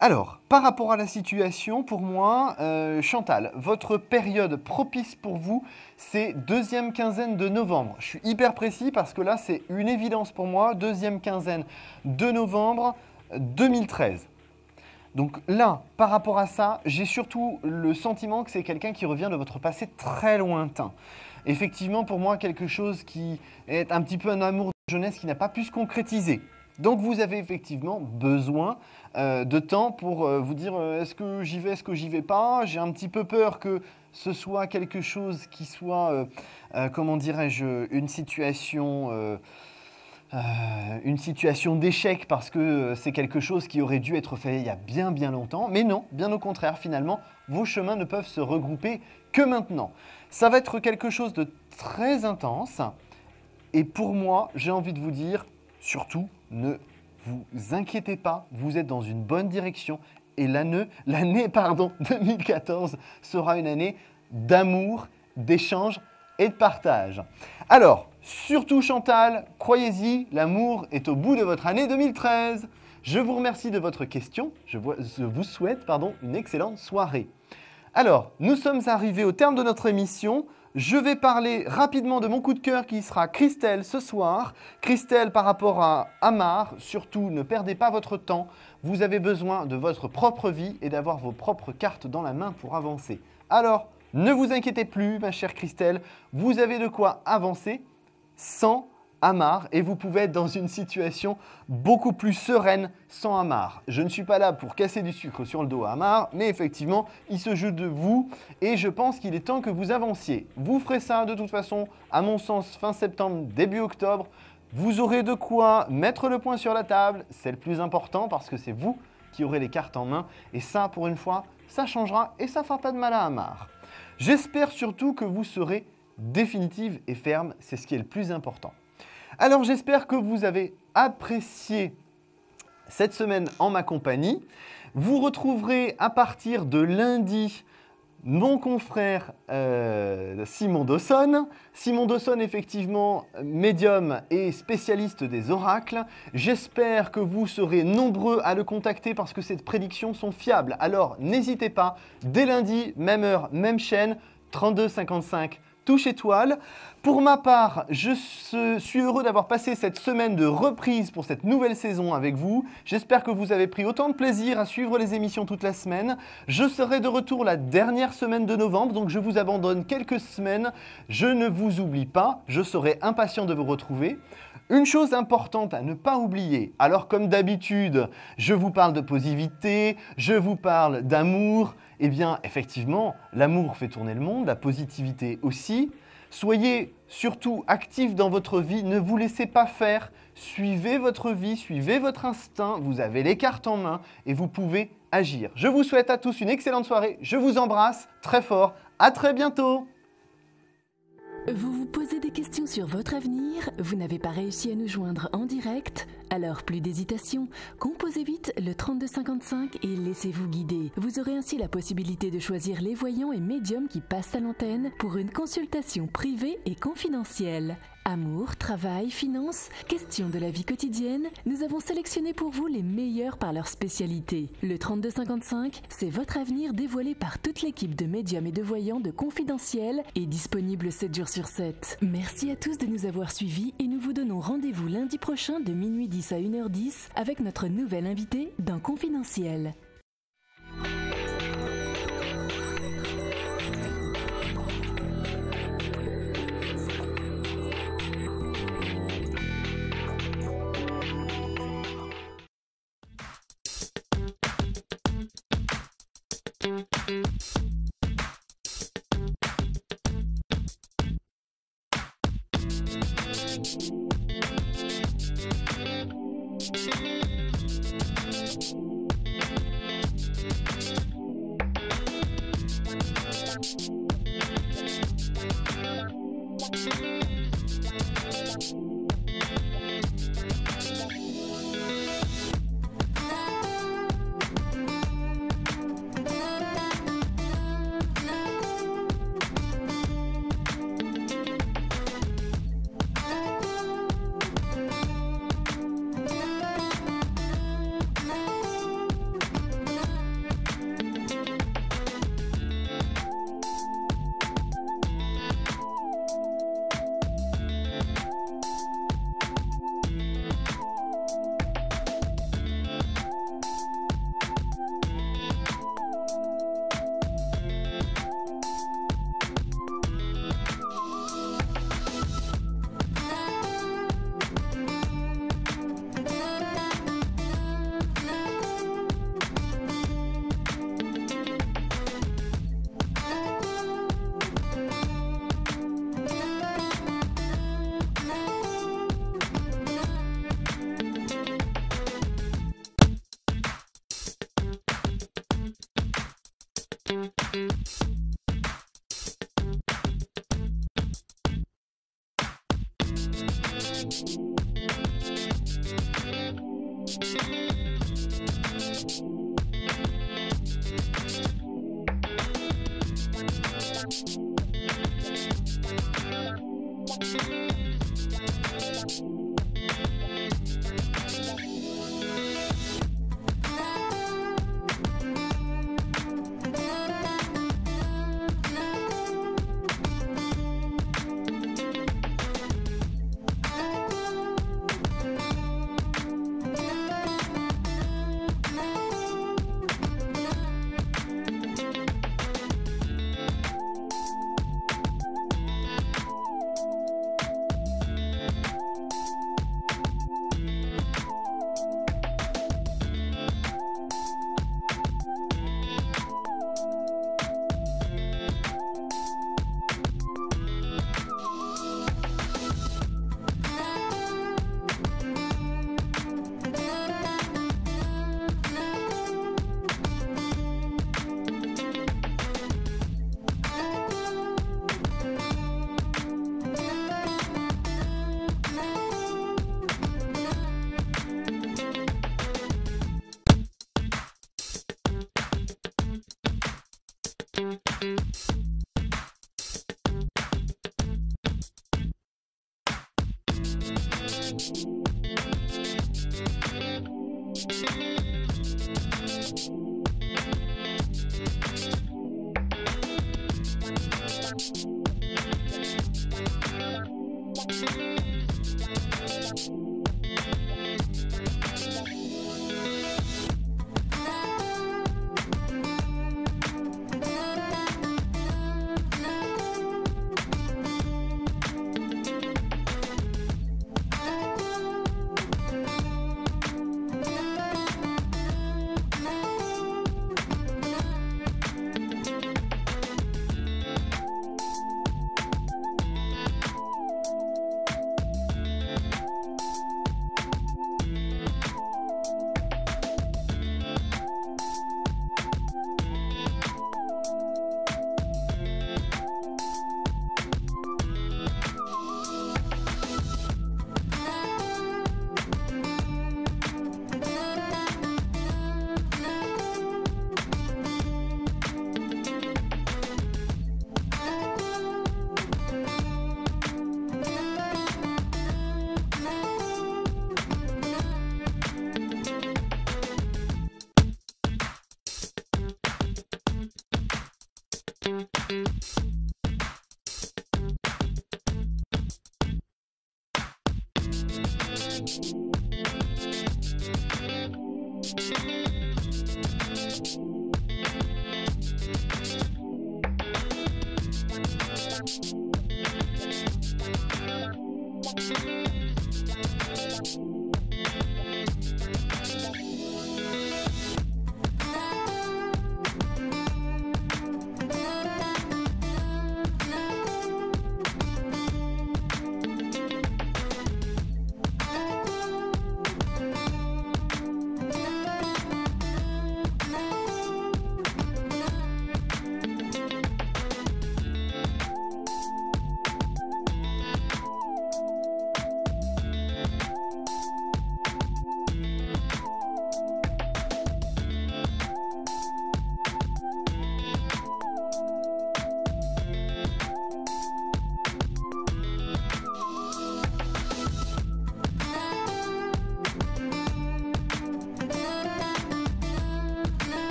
Alors, par rapport à la situation, pour moi, Chantal, votre période propice pour vous, c'est deuxième quinzaine de novembre. Je suis hyper précis parce que là, c'est une évidence pour moi, deuxième quinzaine de novembre 2013. Donc là, par rapport à ça, j'ai surtout le sentiment que c'est quelqu'un qui revient de votre passé très lointain. Effectivement, pour moi, quelque chose qui est un petit peu un amour de jeunesse qui n'a pas pu se concrétiser. Donc vous avez effectivement besoin de temps pour vous dire est-ce que j'y vais, est-ce que j'y vais pas. J'ai un petit peu peur que ce soit quelque chose qui soit, comment dirais-je, une situation d'échec parce que c'est quelque chose qui aurait dû être fait il y a bien bien longtemps. Mais non, bien au contraire, finalement, vos chemins ne peuvent se regrouper que maintenant. Ça va être quelque chose de très intense. Et pour moi, j'ai envie de vous dire, surtout, ne vous inquiétez pas, vous êtes dans une bonne direction. Et l'année 2014 sera une année d'amour, d'échange et de partage. Alors, surtout Chantal, croyez-y, l'amour est au bout de votre année 2013. Je vous remercie de votre question. Je vous souhaite une excellente soirée. Alors, nous sommes arrivés au terme de notre émission. Je vais parler rapidement de mon coup de cœur qui sera Christelle ce soir. Christelle, par rapport à Amar, surtout ne perdez pas votre temps. Vous avez besoin de votre propre vie et d'avoir vos propres cartes dans la main pour avancer. Alors, ne vous inquiétez plus, ma chère Christelle, vous avez de quoi avancer sans Amar et vous pouvez être dans une situation beaucoup plus sereine sans Amar. Je ne suis pas là pour casser du sucre sur le dos à Amar, mais effectivement, il se joue de vous et je pense qu'il est temps que vous avanciez. Vous ferez ça de toute façon, à mon sens, fin septembre, début octobre. Vous aurez de quoi mettre le point sur la table, c'est le plus important parce que c'est vous qui aurez les cartes en main et ça, pour une fois, ça changera et ça ne fera pas de mal à Amar. J'espère surtout que vous serez définitive et ferme, c'est ce qui est le plus important. Alors j'espère que vous avez apprécié cette semaine en ma compagnie. Vous retrouverez à partir de lundi mon confrère Simon Dawson. Simon Dawson, effectivement, médium et spécialiste des oracles. J'espère que vous serez nombreux à le contacter parce que ces prédictions sont fiables. Alors n'hésitez pas, dès lundi, même heure, même chaîne, 32 55. Touche étoile. Pour ma part, je suis heureux d'avoir passé cette semaine de reprise pour cette nouvelle saison avec vous. J'espère que vous avez pris autant de plaisir à suivre les émissions toute la semaine. Je serai de retour la dernière semaine de novembre, donc je vous abandonne quelques semaines. Je ne vous oublie pas, je serai impatient de vous retrouver. Une chose importante à ne pas oublier, alors comme d'habitude, je vous parle de positivité, je vous parle d'amour, eh bien effectivement, l'amour fait tourner le monde, la positivité aussi. Soyez surtout actifs dans votre vie, ne vous laissez pas faire, suivez votre vie, suivez votre instinct, vous avez les cartes en main et vous pouvez agir. Je vous souhaite à tous une excellente soirée, je vous embrasse très fort, à très bientôt. Vous vous posez des questions ? question sur votre avenir? Vous n'avez pas réussi à nous joindre en direct? Alors plus d'hésitation, composez vite le 3255 et laissez-vous guider. Vous aurez ainsi la possibilité de choisir les voyants et médiums qui passent à l'antenne pour une consultation privée et confidentielle. Amour, travail, finances, questions de la vie quotidienne, nous avons sélectionné pour vous les meilleurs par leur spécialité. Le 3255, c'est votre avenir dévoilé par toute l'équipe de médiums et de voyants de Confidentiel et disponible 7 jours sur 7. Merci à tous de nous avoir suivis et nous vous donnons rendez-vous lundi prochain de minuit 10 à 1h10 avec notre nouvelle invitée dans Confidentiel.